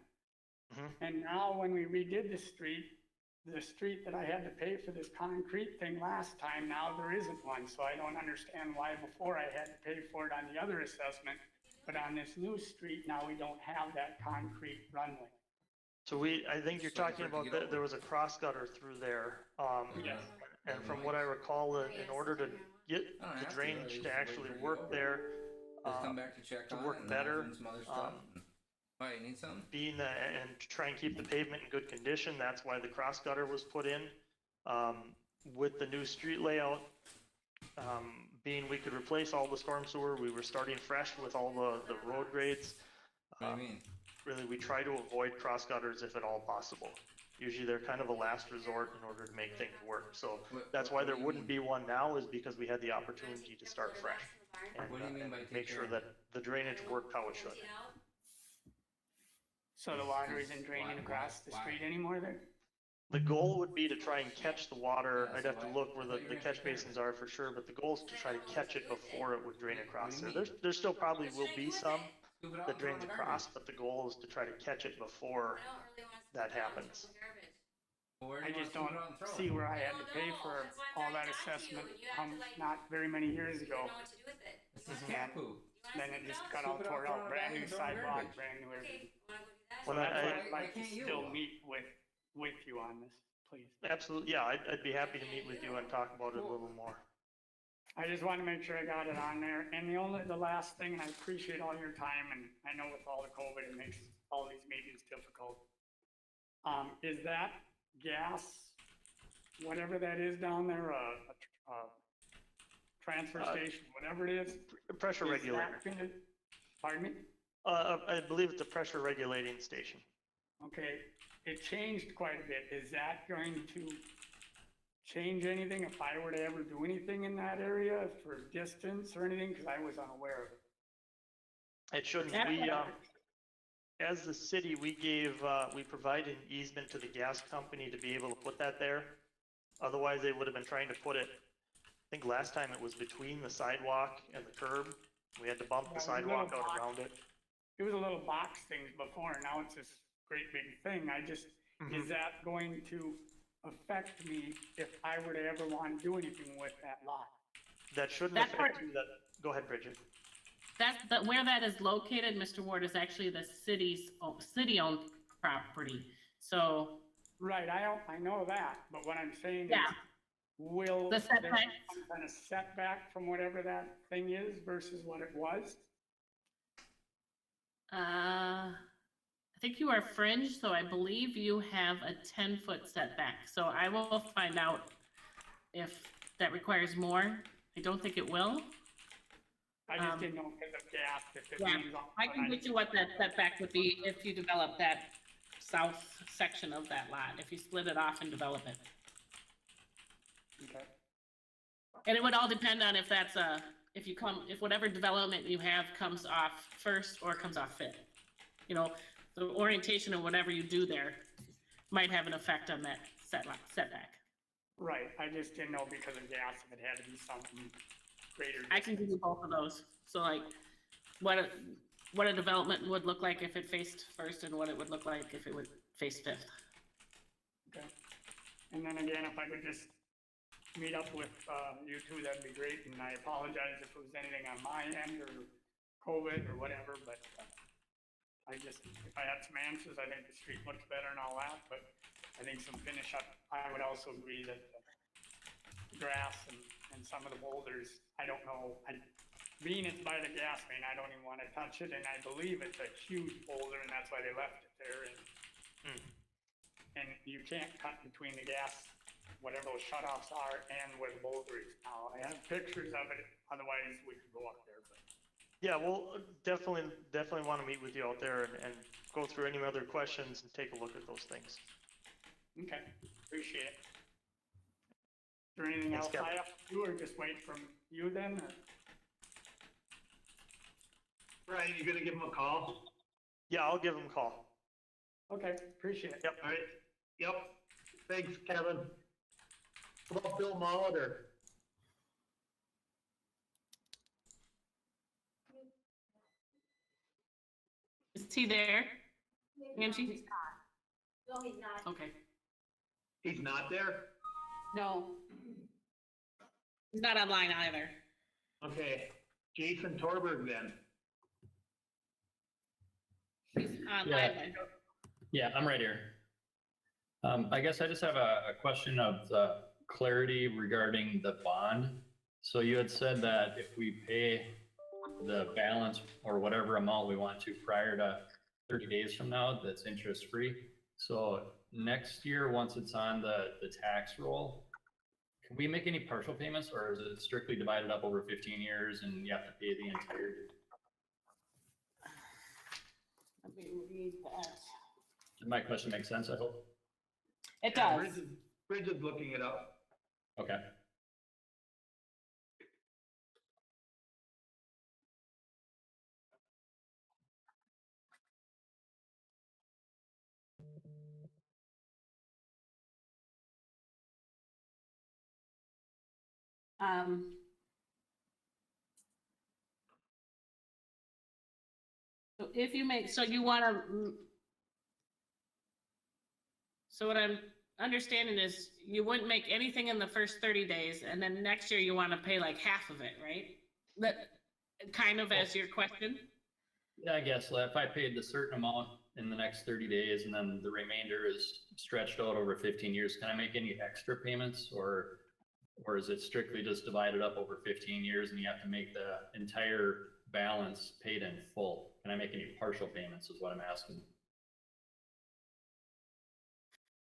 And now when we redid the street that I had to pay for this concrete thing last time, now there isn't one. So I don't understand why before I had to pay for it on the other assessment, but on this new street, now we don't have that concrete runway. So I think you're talking about that there was a cross gutter through there. And from what I recall, in order to get the drainage to actually work there, come back to check to on work it and better, some other stuff. Why, you need something? and to try and keep the pavement in good condition, that's why the cross gutter was put in. With the new street layout, being we could replace all the storm sewer, we were starting fresh with all the road grades. What do you mean? Really, we try to avoid cross gutters if at all possible. Usually they're kind of a last resort in order to make things work. So that's why there wouldn't be one now, is because we had the opportunity to start fresh and, What do you mean by make sure that the drainage worked how it should. So the water isn't draining across the street anymore there? The goal would be to try and catch the water. I'd have to look where the catch basins are for sure, but the goal is to try to catch it before it would drain across there. There still probably will be some that drains across, but the goal is to try to catch it before that happens. I just don't see where I had to pay for all that assessment not very many years ago. And then it just got all tore out, brand new sidewalk, brand new everything. So that's why I'd like to still meet with you on this, please. Absolutely, yeah, I'd be happy to meet with you and talk about it a little more. I just want to make sure I got it on there. And the last thing, and I appreciate all your time, and I know with all the COVID, it makes all these meetings difficult. Is that gas, whatever that is down there, a transfer station, whatever it is? Pressure regulator. Pardon me? I believe it's a pressure regulating station. Okay, it changed quite a bit. Is that going to change anything if I were to ever do anything in that area for distance or anything? Because I was unaware of it. It shouldn't. As the city, we provided an easement to the gas company to be able to put that there. Otherwise, they would have been trying to put it, I think last time it was between the sidewalk and the curb. We had to bump the sidewalk out around it. It was a little box thing before, and now it's this great big thing. Is that going to affect me if I were to ever want to do anything with that lot? That shouldn't affect you. Go ahead, Bridget. Where that is located, Mr. Ward, is actually the city-owned property. So. Right, I know that, but what I'm saying is, will the there be some kind of setback from whatever that thing is versus what it was? I think you are fringe, so I believe you have a 10-foot setback. So I will find out if that requires more. I don't think it will. I just didn't know because of gas. If it means I can get you what that setback would be if you develop that south section of that lot, if you split it off and develop it. Okay. And it would all depend on if that's if whatever development you have comes off first or comes off fifth. You know, the orientation of whatever you do there might have an effect on that setback. Right, I just didn't know because of gas if it had to be something greater. I can give you both of those. So like what a development would look like if it faced first and what it would look like if it would face Fifth. Okay. And then again, if I could just meet up with you two, that'd be great. And I apologize if it was anything on my end or COVID or whatever, but if I had some answers, I think the street looks better and all that, but I think some finish up, I would also agree that the grass and some of the boulders, I don't know, being it's by the gas main, I don't even want to touch it, and I believe it's a huge boulder, and that's why they left it there, and you can't cut between the gas, whatever those shut-offs are, and where the boulder is now. I have pictures of it, otherwise we could go up there, but. Yeah, we'll definitely want to meet with you out there and go through any other questions and take a look at those things. Okay, appreciate it. Is there anything Thanks, else Kevin. I have to do, or just wait from you then? Or? Brian, you gonna give him a call? Yeah, I'll give him a call. Okay, appreciate it. Yep. All right, yep, thanks, Kevin. What about Bill Molitor? Is he there? Angie? He's not. No, he's not. Okay. He's not there? No. He's not online either. Okay, Jason Torberg then. He's online. Yeah. Yeah, I'm right here. I guess I just have a question of the clarity regarding the bond. So you had said that if we pay the balance or whatever amount we want to prior to 30 days from now, that's interest free. So next year, once it's on the tax roll, can we make any partial payments, or is it strictly divided up over 15 years and you have to pay the entire? Let me read that. Did my question make sense, I hope? It Yeah, does. Bridget's looking it up. Okay. So if you make, so you want to, so what I'm understanding is you wouldn't make anything in the first 30 days, and then next year you want to pay like half of it, right? That kind of as your question? Yeah, I guess if I paid the certain amount in the next 30 days and then the remainder is stretched out over 15 years, can I make any extra payments, or is it strictly just divided up over 15 years and you have to make the entire balance paid in full? Can I make any partial payments is what I'm asking.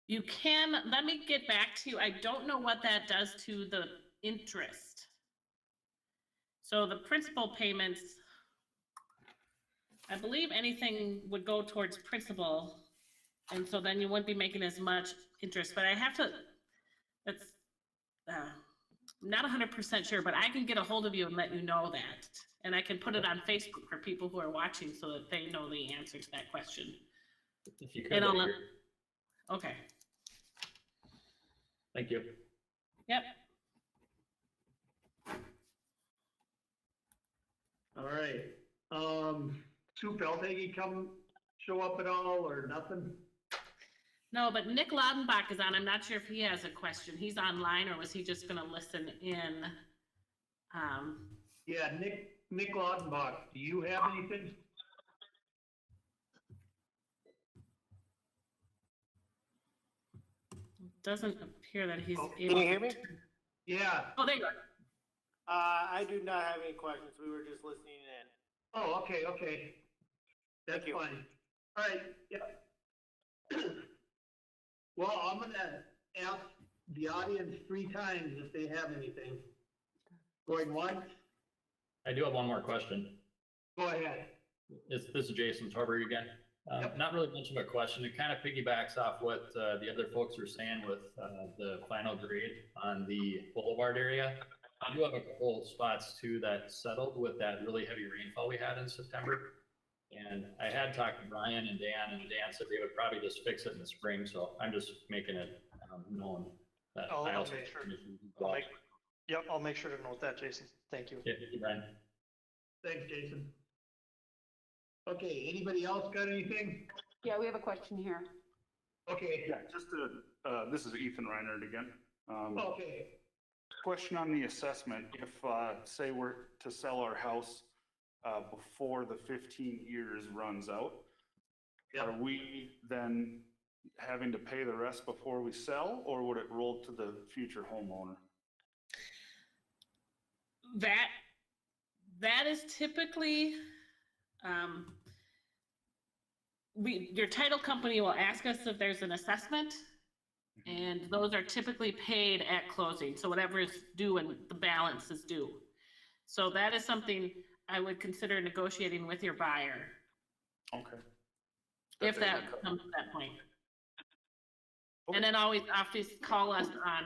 You can, let me get back to you. I don't know what that does to the interest. So the principal payments, I believe anything would go towards principal. And so then you wouldn't be making as much interest, but I have to, that's, I'm not 100% sure, but I can get a hold of you and let you know that. And I can put it on Facebook for people who are watching so that they know the answer to that question. If you could, And that'd be I'll, great. okay. Thank you. Yep. All right, Sue Feldhage come show up at all or nothing? No, but Nick Laudenbach is on. I'm not sure if he has a question. He's online, or was he just gonna listen in? Yeah, Nick Laudenbach, do you have anything? Doesn't appear that he's able. Can you hear me? Yeah. Oh, there you go. I do not have any questions. We were just listening in. Oh, okay. That's fine. All right, yeah. Well, I'm gonna ask the audience 3 times if they have anything. Going once? I do have one more question. Go ahead. This is Jason Torberg again. Not really much of a question. It kind of piggybacks off what the other folks were saying with the final grade on the boulevard area. I do have a couple spots too that settled with that really heavy rainfall we had in September. And I had talked to Brian and Dan said they would probably just fix it in the spring. So I'm just making it known that I'll I also make sure. well. I'll make sure to note that, Jason. Thank you. Yeah, thank you, Brian. Thanks, Jason. Okay, anybody else got anything? Yeah, we have a question here. Okay. Yeah, just to, this is Ethan Reinhardt again. Okay. Question on the assessment. If, say we're to sell our house, before the 15 years runs out, are we then having to pay the rest before we sell, or would it roll to the future homeowner? That is typically, your title company will ask us if there's an assessment, and those are typically paid at closing. So whatever is due and the balance is due. So that is something I would consider negotiating with your buyer. Okay. If that comes to that point. And then always call us on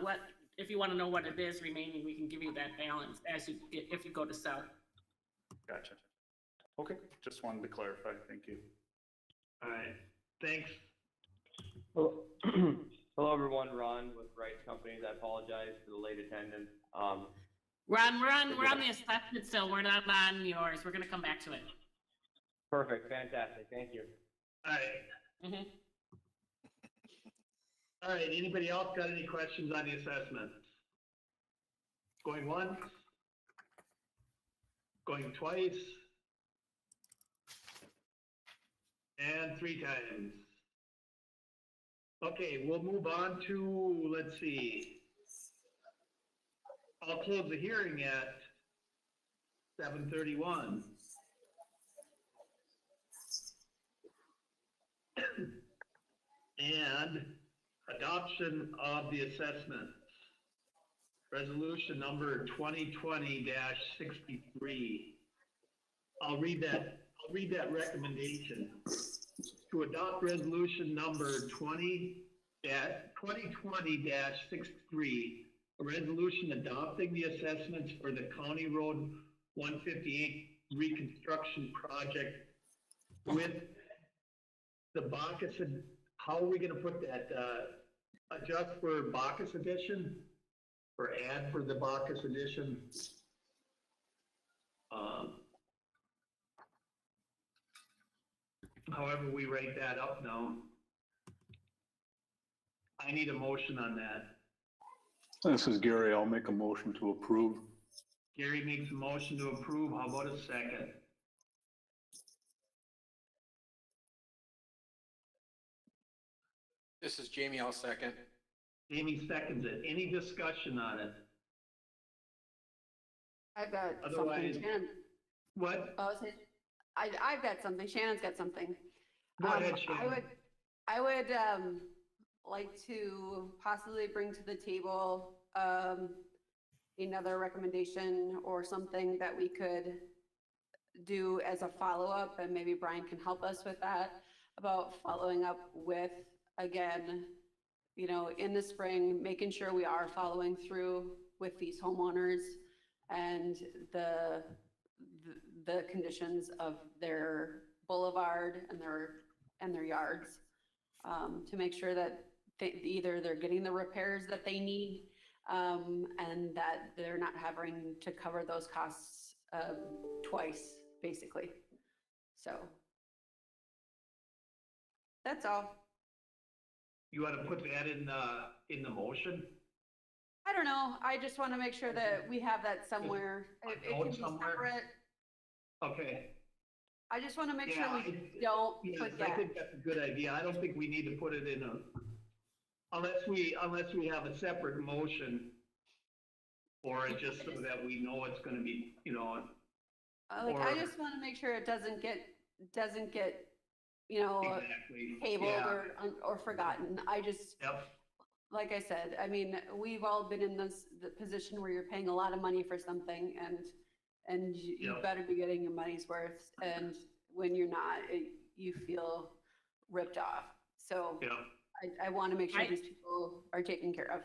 what, if you want to know what it is remaining, we can give you that balance if you go to sell. Gotcha. Okay, just wanted to clarify. Thank you. All right, thanks. Hello, everyone. Ron with Rights Companies. I apologize for the late attendance. Ron, we're on the assessment still. We're not on yours. We're going to come back to it. Perfect. Fantastic. Thank you. All right. Mm-hmm. All right, anybody else got any questions on the assessment? Going once? Going twice? And 3 times. Okay, we'll move on to, let's see. I'll close the hearing at 7:31. And adoption of the assessment. Resolution number 2020-63. I'll read that recommendation. To adopt resolution number 2020-63, a resolution adopting the assessments for the County Road 158 reconstruction project with the Bacchus, how are we gonna put that, adjust for Bacchus edition? Or add for the Bacchus edition? However we write that up now. I need a motion on that. This is Gary. I'll make a motion to approve. Gary makes a motion to approve. How about a second? This is Jamie, I'll second. Jamie seconds it. Any discussion on it? I've got Otherwise- something, Shannon. What? I've got something, Shannon's got something. Go ahead, Shannon. I would like to possibly bring to the table another recommendation or something that we could do as a follow-up, and maybe Brian can help us with that, about following up with, again, you know, in the spring, making sure we are following through with these homeowners and the conditions of their boulevard and their yards, to make sure that either they're getting the repairs that they need, and that they're not having to cover those costs twice, basically. So that's all. You want to put that in the motion? I don't know. I just want to make sure that we have that somewhere. It can be separate. Okay. I just want to make sure Yeah, we don't Yes, forget. I think that's a good idea. I don't think we need to put it in unless we have a separate motion, or just so that we know it's gonna be, you know. Like, I or- just want to make sure it doesn't get, you know, Exactly. tabled Yeah. or forgotten. I just, Yep. like I said, I mean, we've all been in the position where you're paying a lot of money for something, and you Yep. better be getting your money's worth. And when you're not, you feel ripped off. So Yep. I want to make sure these people are taken care of.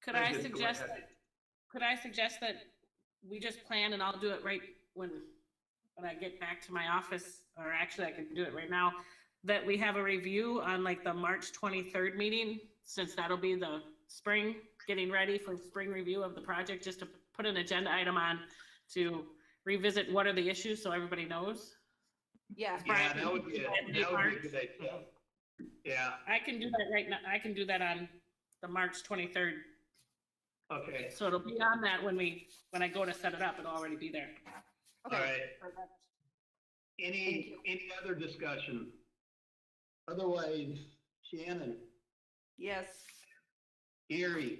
Could I Go suggest ahead. that we just plan, and I'll do it right when I get back to my office, or actually I can do it right now, that we have a review on like the March 23rd meeting, since that'll be the spring, getting ready for spring review of the project, just to put an agenda item on to revisit what are the issues so everybody knows. Yeah. Yeah, that would be a good idea. Yeah, I can do that right now. I can do that on the March 23rd. okay, So it'll be on that when I go to set it up, it'll already be there. all right. Any other discussion? Otherwise, Shannon, Yes. Gary,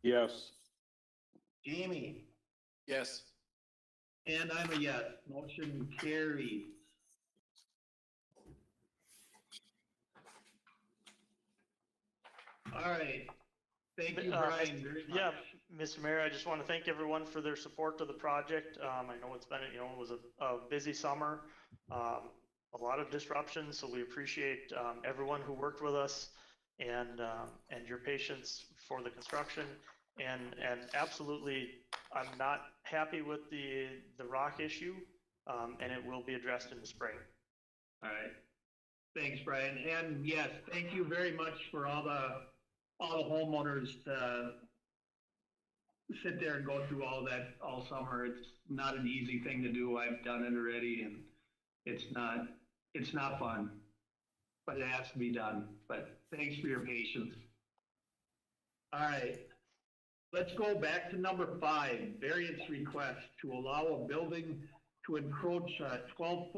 Yes. Jamie, Yes. and I'm a yes. Motion carries. All right. Thank you, Brian, very much. Yeah, Mr. Mayor, I just want to thank everyone for their support of the project. I know it's been, it was a busy summer, a lot of disruptions, so we appreciate everyone who worked with us and your patience for the construction. And absolutely, I'm not happy with the rock issue, and it will be addressed in the spring. All right. Thanks, Brian. And yes, thank you very much for all the homeowners to sit there and go through all that all summer. It's not an easy thing to do. I've done it already, and it's not fun, but it has to be done. But thanks for your patience. All right. Let's go back to number 5, variance request to allow a building to encroach 12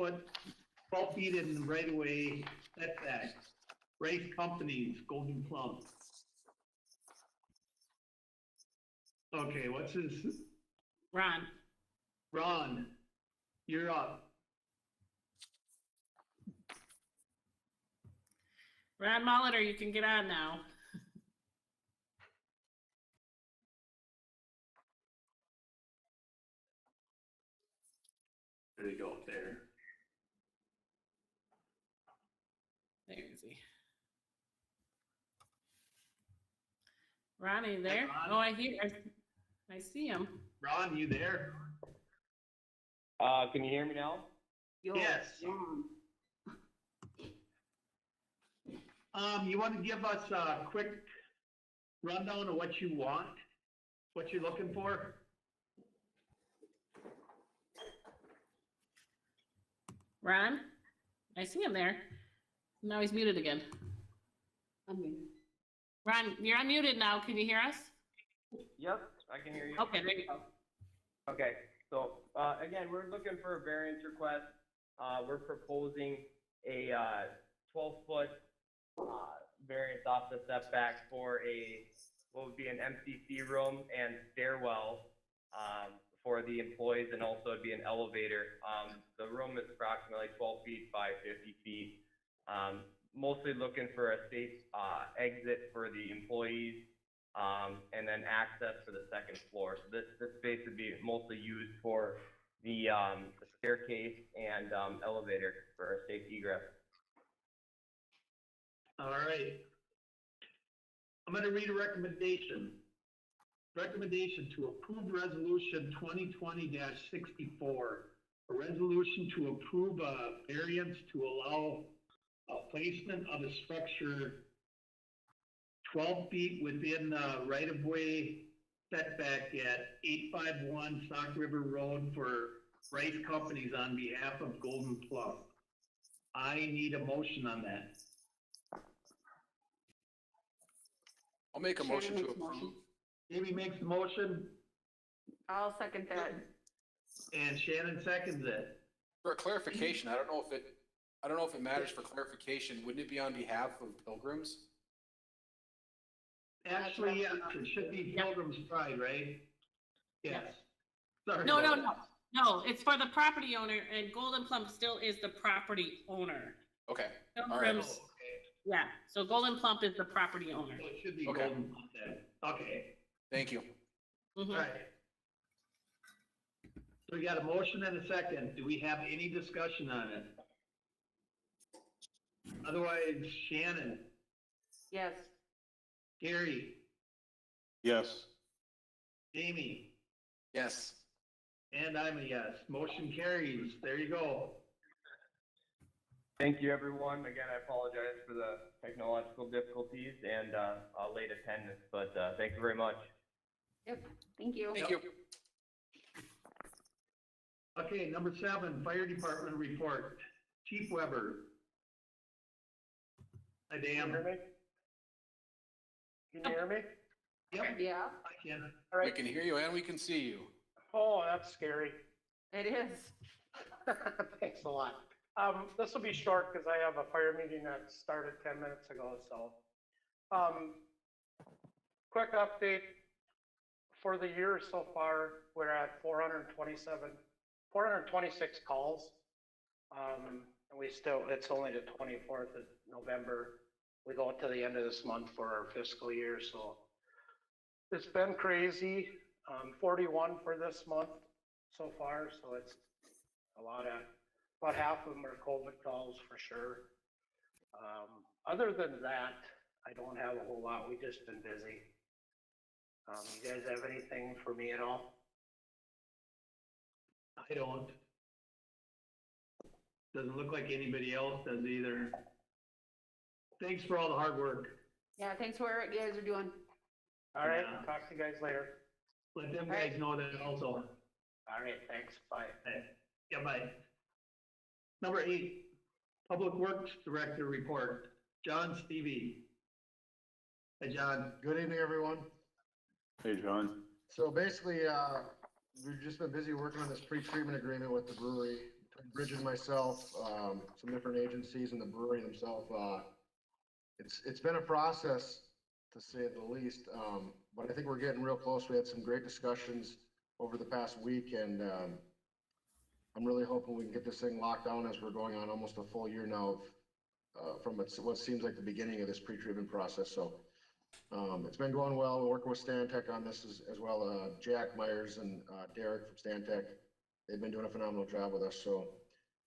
feet in right-of-way setback. Race Companies, Golden Plum. Okay, what's his? Ron. Ron, you're up. Ron Molitor, you can get on now. There you go, there. There is he. Ron, are you there? Ron? Oh, I see him. Ron, you there? Can you hear me now? Yes. You want to give us a quick rundown of what you want, what you're looking for? Ron? I see him there. Now he's muted again. Unmuted. Ron, you're unmuted now. Can you hear us? Yep, I can hear you. Okay, there you go. Okay, so, again, we're looking for a variance request. We're proposing a 12-foot variance off the setback for what would be an MCC room and stairwell for the employees, and also it'd be an elevator. The room is approximately 12 feet by 50 feet. Mostly looking for a safe exit for the employees, and then access for the second floor. So this space would be mostly used for the staircase and elevator for safe egress. All right. I'm going to read a recommendation. Recommendation to approve resolution 2020-64, a resolution to approve a variance to allow a placement of a structure 12 feet within the right-of-way setback at 851 Sauk River Road for Rice Companies on behalf of Golden Plum. I need a motion on that. I'll make a motion to approve. Jamie makes the motion I'll second that. and Shannon seconds it. For clarification, I don't know if it matters for clarification. Wouldn't it be on behalf of Pilgrims? Actually, yes, it should be Pilgrim's Pride, right? Yes. Sorry. No, about no, that. no. No, it's for the property owner, and Golden Plum still is the property owner. Okay, all right. Pilgrims, yeah, so Golden Plump is the property owner. So it should be Okay. Golden Plum then. Okay, Thank you. Mhm. all right. So we got a motion and a second. Do we have any discussion on it? Otherwise, Shannon, Yes. Gary, Yes. Jamie, Yes. and I'm a yes. Motion carries. There you go. Thank you, everyone. Again, I apologize for the technological difficulties and late attendance, but thank you very much. Yep. Thank you. Thank you. Okay, number 7, Fire Department report. Chief Weber. Hi, Can you Dan. hear me? Can you hear me? Yep, Yeah, I can. All We right. can hear you and we can see you. Oh, that's scary. it is. Thanks a lot. This will be short because I have a fire meeting that started 10 minutes ago, so. Quick update. For the year so far, we're at 426 calls. And we still, it's only the 24th of November. We go to the end of this month for our fiscal year, so. It's been crazy. 41 for this month so far, so it's a lot of, about half of them are COVID calls for sure. Other than that, I don't have a whole lot. We've just been busy. You guys have anything for me at all? I don't. Doesn't look like anybody else does either. Thanks for all the hard work. Yeah, thanks for what you guys are doing. All right, Yeah. talk to you guys later. Let them guys know that also. All right, thanks, bye. Yeah, bye. Number 8, Public Works Director Report, John Stevie. Hey, John. Good evening, everyone. Hey, John. So basically, we've just been busy working on this pre-treatment agreement with the brewery, between Bridget and myself, some different agencies and the brewery themselves. It's been a process, to say the least, but I think we're getting real close. We had some great discussions over the past week, and I'm really hoping we can get this thing locked down as we're going on almost a full year now from what seems like the beginning of this pre-treatment process. So it's been going well. We're working with Stantec on this as well. Jack Myers and Derek from Stantec, they've been doing a phenomenal job with us. So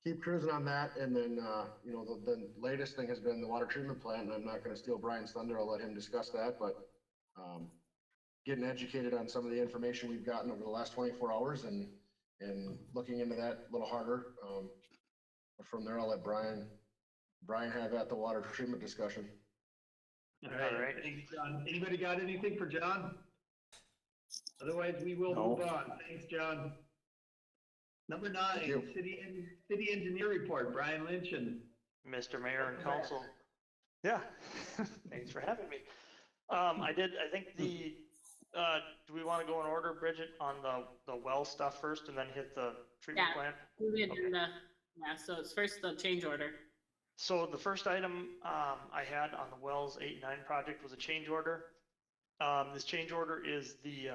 keep cruising on that. And then, you know, the latest thing has been the water treatment plant, and I'm not going to steal Brian's thunder. I'll let him discuss that, but getting educated on some of the information we've gotten over the last 24 hours and looking into that a little harder. From there, I'll let Brian have at the water treatment discussion. All right. Thanks, John. Anybody got anything for John? Otherwise, we will No. move on. Thanks, John. Number 9, city engineer report, Brian Lynch and. Mr. Mayor and Council. Yeah, thanks for having me. I think do we want to go in order, Bridget, on the well stuff first and then hit the treatment plant? Yeah, so it's first the change order. So the first item I had on the wells 8 and 9 project was a change order. This change order is we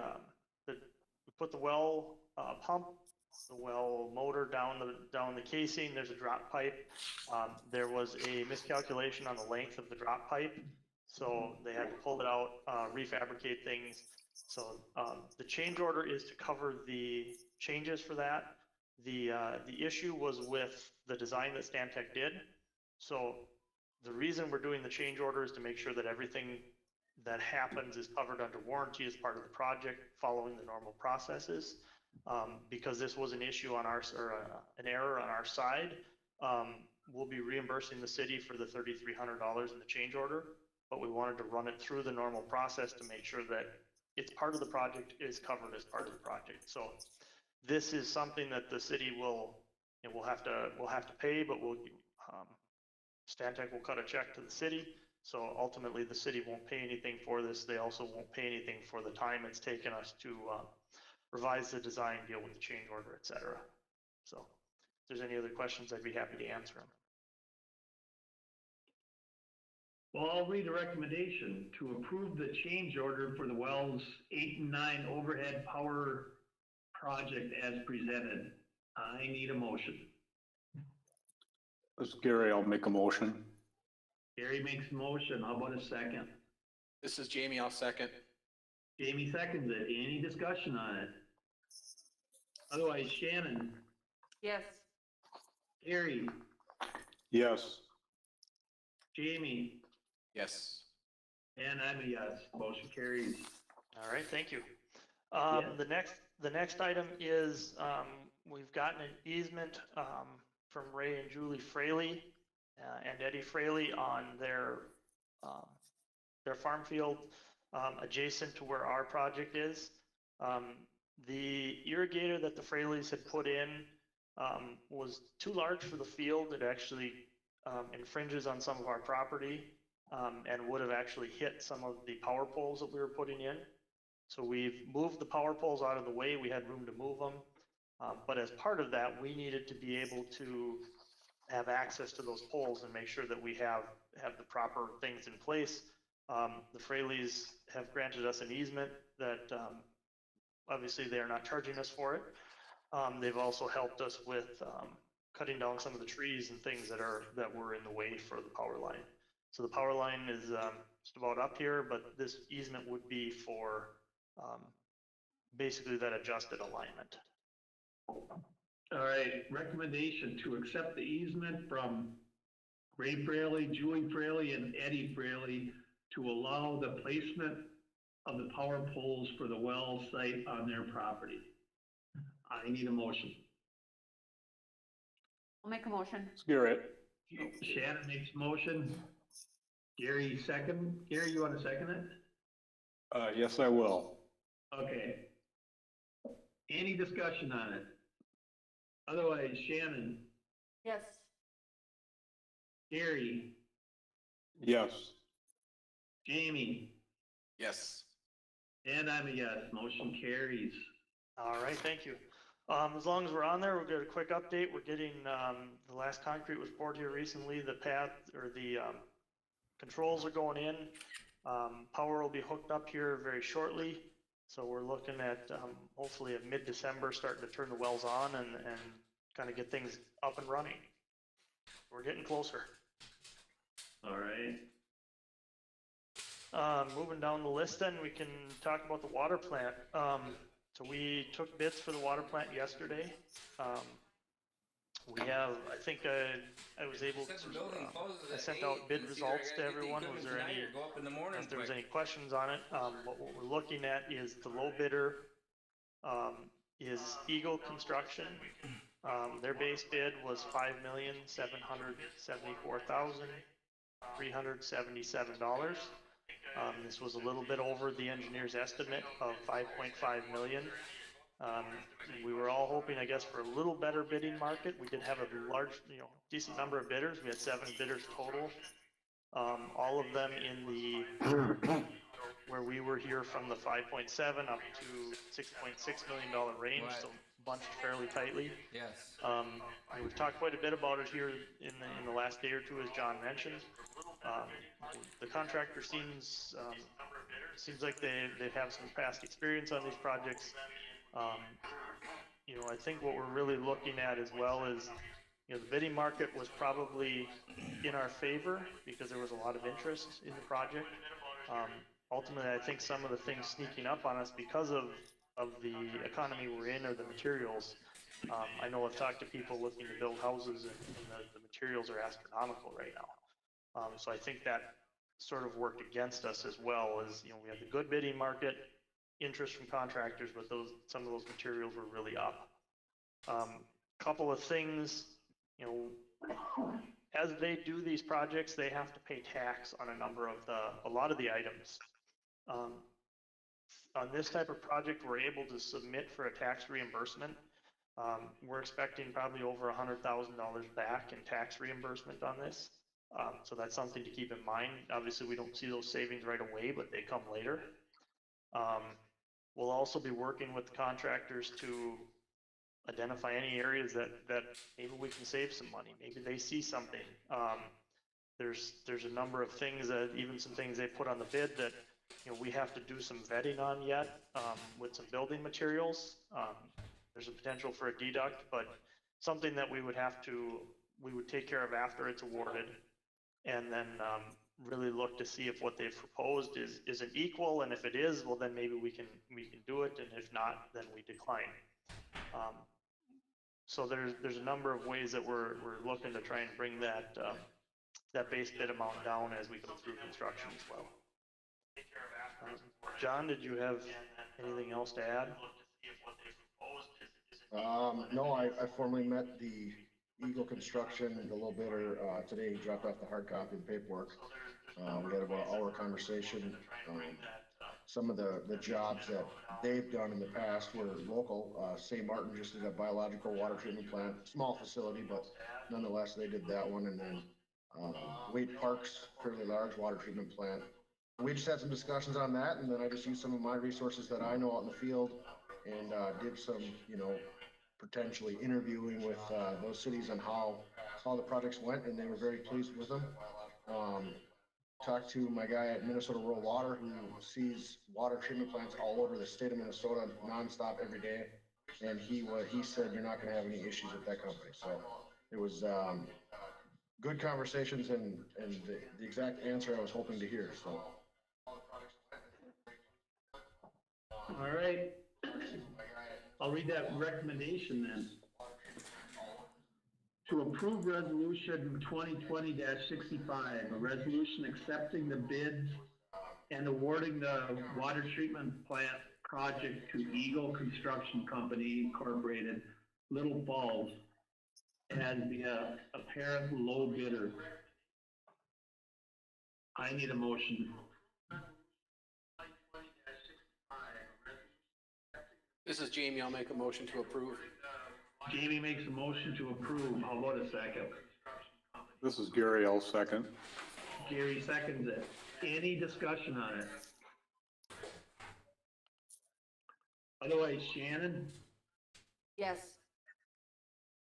put the well pump, the well motor down the casing. There's a drop pipe. There was a miscalculation on the length of the drop pipe, so they had to pull it out, refabricate things. So the change order is to cover the changes for that. The issue was with the design that Stantec did. So the reason we're doing the change order is to make sure that everything that happens is covered under warranty as part of the project, following the normal processes. Because this was an issue on our, or an error on our side, we'll be reimbursing the city for the $3,300 in the change order, but we wanted to run it through the normal process to make sure that it's part of the project, is covered as part of the project. So this is something that the city will have to pay, but Stantec will cut a check to the city. So ultimately the city won't pay anything for this. They also won't pay anything for the time it's taken us to revise the design, deal with the change order, et cetera. So if there's any other questions, I'd be happy to answer them. Well, I'll read a recommendation to approve the change order for the wells 8 and 9 overhead power project as presented. I need a motion. This is Gary. I'll make a motion. Gary makes a motion. How about a second? This is Jamie. I'll second. Jamie seconds it. Any discussion on it? Otherwise, Shannon, Yes. Gary, Yes. Jamie, Yes. and I'm a yes. Motion carries. All right, thank you. Yeah. The next item is we've gotten an easement from Ray and Julie Fraley and Eddie Fraley on their farm field adjacent to where our project is. The irrigator that the Fraleys had put in was too large for the field. It actually infringes on some of our property and would have actually hit some of the power poles that we were putting in. So we've moved the power poles out of the way. We had room to move them. But as part of that, we needed to be able to have access to those poles and make sure that we have the proper things in place. The Fraleys have granted us an easement that obviously they are not charging us for it. They've also helped us with cutting down some of the trees and things that were in the way for the power line. So the power line is just about up here, but this easement would be for basically that adjusted alignment. All right, recommendation to accept the easement from Ray Fraley, Julie Fraley, and Eddie Fraley to allow the placement of the power poles for the well site on their property. I need a motion. I'll make a motion. It's Garrett. Shannon makes a motion. Gary second. Gary, you want to second it? Yes, I will. Okay. Any discussion on it? Otherwise, Shannon, Yes. Gary, Yes. Jamie, Yes. and I'm a yes. Motion carries. All right, thank you. As long as we're on there, we'll get a quick update. We're getting, the last concrete was poured here recently. The path or the controls are going in. Power will be hooked up here very shortly. So we're looking at hopefully at mid-December starting to turn the wells on and kind of get things up and running. We're getting closer. All right. Moving down the list then, we can talk about the water plant. So we took bids for the water plant yesterday. We have, I think I was able to, I sent out bid results to everyone. Was there any, if there was any questions on it? What we're looking at is the low bidder is Eagle Construction. Their base bid was $5,774,377. This was a little bit over the engineer's estimate of 5.5 million. We were all hoping, I guess, for a little better bidding market. We did have a large, decent number of bidders. We had 7 bidders total. All of them in the, where we were here from the 5.7 up to $6.6 million range, so bunched fairly tightly. Yes. We've talked quite a bit about it here in the last day or two, as John mentioned. The contractor seems like they have some past experience on these projects. I think what we're really looking at as well is, the bidding market was probably in our favor because there was a lot of interest in the project. Ultimately, I think some of the things sneaking up on us because of the economy we're in or the materials. I know I've talked to people looking to build houses and the materials are astronomical right now. So I think that sort of worked against us as well as, we had the good bidding market, interest from contractors, but some of those materials were really up. Couple of things, as they do these projects, they have to pay tax on a lot of the items. On this type of project, we're able to submit for a tax reimbursement. We're expecting probably over $100,000 back in tax reimbursement on this. So that's something to keep in mind. Obviously, we don't see those savings right away, but they come later. We'll also be working with the contractors to identify any areas that maybe we can save some money. Maybe they see something. There's a number of things that, even some things they put on the bid that we have to do some vetting on yet with some building materials. There's a potential for a deduct, but something that we would take care of after it's awarded, and then really look to see if what they've proposed is an equal, and if it is, well then maybe we can do it, and if not, then we decline. So there's a number of ways that we're looking to try and bring that base bid amount down as we go through construction as well. John, did you have anything else to add? No, I formally met the Eagle Construction, the low bidder, today. He dropped off the hard copy of the paperwork. We had about an hour conversation. some of the jobs that they've done in the past were local. St. Martin just did a biological water treatment plant, small facility, but nonetheless, they did that one. And then Wade Park's fairly large water treatment plant. We just had some discussions on that, and then I just used some of my resources that I know out in the field and did some, potentially interviewing with those cities on how the projects went, and they were very pleased with them. Talked to my guy at Minnesota Rural Water, who sees water treatment plants all over the state of Minnesota nonstop every day, and he said you're not going to have any issues with that company. So it was good conversations and the exact answer I was hoping to hear. So. All right. I'll read that recommendation then. To approve resolution 2020-65, a resolution accepting the bids and awarding the water treatment plant project to Eagle Construction Company Incorporated, Little Falls, as the apparent low bidder. I need a motion. This is Jamie. I'll make a motion to approve. Jamie makes a motion to approve. How about a second? This is Gary, I'll second. Gary seconds it. Any discussion on it? Otherwise, Shannon? Yes.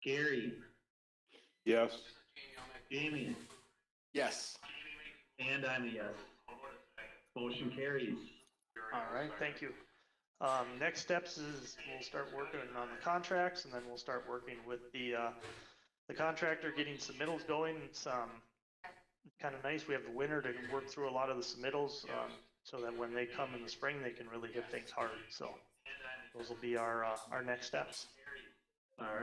Gary? Yes. Jamie? Yes. And I'm a yes. Motion carries. All right, thank you. Next steps is we'll start working on the contracts, and then we'll start working with the contractor, getting submittals going. It's kind of nice. We have the winter to work through a lot of the submittals, so that when they come in the spring, they can really hit things hard. So those will be our next steps. All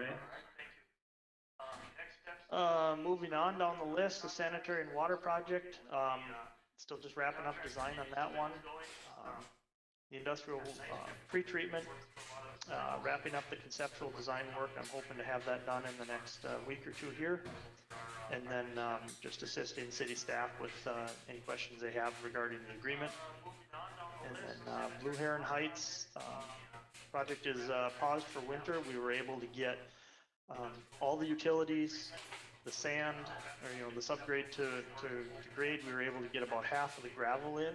right. Moving on down the list, the sanitary and water project. Still just wrapping up design on that one. The industrial pre-treatment, wrapping up the conceptual design work. I'm hoping to have that done in the next week or two here. And then just assisting city staff with any questions they have regarding the agreement. And then Blue Heron Heights project is paused for winter. We were able to get all the utilities, the sand, or the subgrade to grade. We were able to get about half of the gravel in.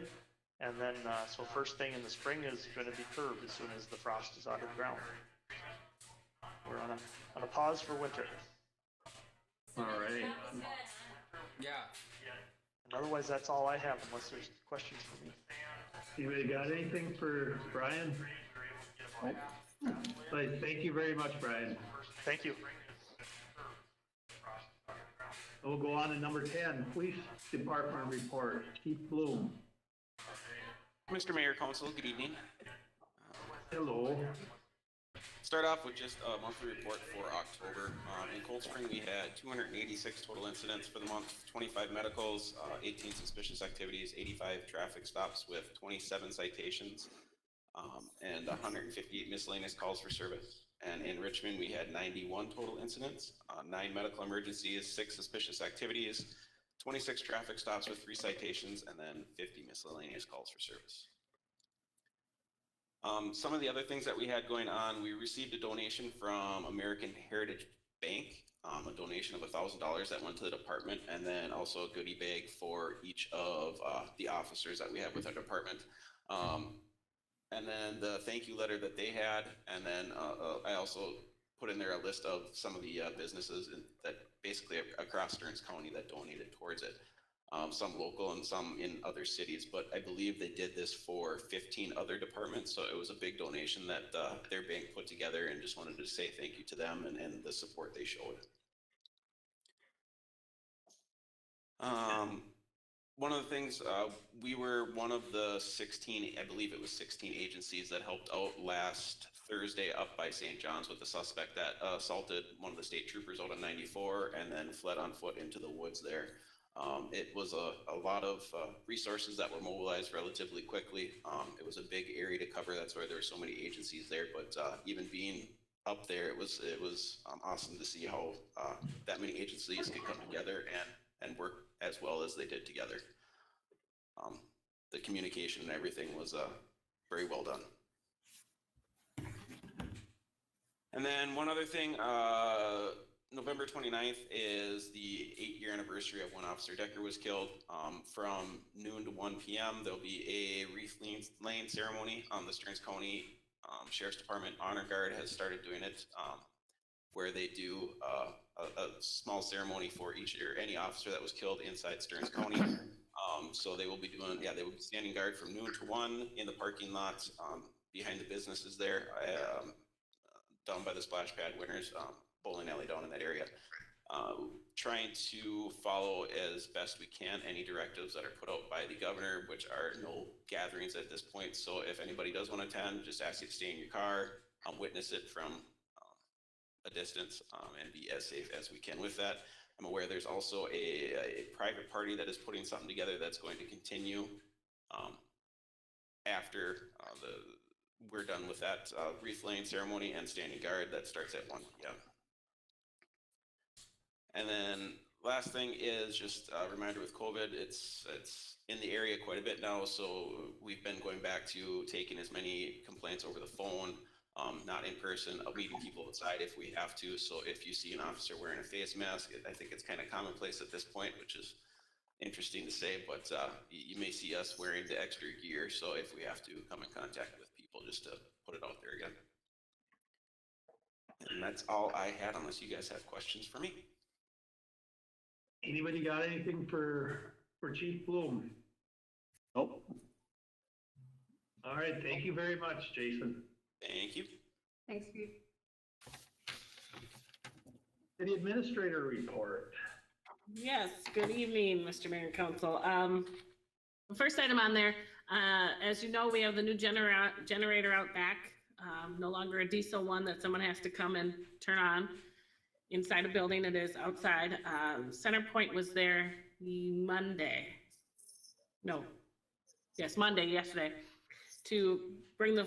And then, so first thing in the spring is going to be curbed as soon as the frost is out of the ground. We're on a pause for winter. All right. Yeah. And otherwise, that's all I have, unless there's questions for me. Anybody got anything for Brian? Nope. Thank you very much, Brian. Thank you. We'll go on to number 10, Police Department report. Chief Bloom. Mr. Mayor, Council, good evening. Hello. Start off with just a monthly report for October. In Cold Spring, we had 286 total incidents for the month, 25 medicals, 18 suspicious activities, 85 traffic stops with 27 citations, and 158 miscellaneous calls for service. And in Richmond, we had 91 total incidents, 9 medical emergencies, 6 suspicious activities, 26 traffic stops with 3 citations, and then 50 miscellaneous calls for service. Some of the other things that we had going on, we received a donation from American Heritage Bank, a donation of $1,000 that went to the department, and then also a goodie bag for each of the officers that we have with our department. And then the thank you letter that they had, and then I also put in there a list of some of the businesses that basically across Stearns County that donated towards it. Some local and some in other cities, but I believe they did this for 15 other departments, so it was a big donation that their bank put together, and just wanted to say thank you to them and the support they showed. One of the things, we were one of the 16, I believe it was 16 agencies that helped out last Thursday up by St. John's with the suspect that assaulted one of the state troopers out on 94 and then fled on foot into the woods there. It was a lot of resources that were mobilized relatively quickly. It was a big area to cover. That's why there were so many agencies there. But even being up there, it was awesome to see how that many agencies could come together and work as well as they did together. The communication and everything was very well done. And then one other thing, November 29th is the 8-year anniversary of when Officer Decker was killed. From noon to 1 p.m. there'll be a wreath laying ceremony. The Stearns County Sheriff's Department Honor Guard has started doing it, where they do a small ceremony for any officer that was killed inside Stearns County. So they will be they will be standing guard from noon to 1 in the parking lot behind the businesses there, down by the splash pad winners, bowling alley down in that area. Trying to follow as best we can any directives that are put out by the governor, which are no gatherings at this point. So if anybody does want to attend, just ask you to stay in your car, witness it from a distance, and be as safe as we can with that. I'm aware there's also a private party that is putting something together that's going to continue after we're done with that wreath laying ceremony and standing guard that starts at 1 p.m. And then last thing is just a reminder with COVID, it's in the area quite a bit now, so we've been going back to taking as many complaints over the phone, not in person, meeting people outside if we have to. So if you see an officer wearing a face mask, I think it's kind of commonplace at this point, which is interesting to say, but you may see us wearing the extra gear. So if we have to come in contact with people, just to put it out there again. And that's all I had, unless you guys have questions for me. Anybody got anything for Chief Bloom? Nope. All right, thank you very much, Jason. Thank you. Thanks, Steve. City Administrator report. Yes, good evening, Mr. Mayor and Council. The first item on there, as you know, we have the new generator out back, no longer a diesel one that someone has to come and turn on inside a building. It is outside. CenterPoint was there Monday, yesterday, to bring the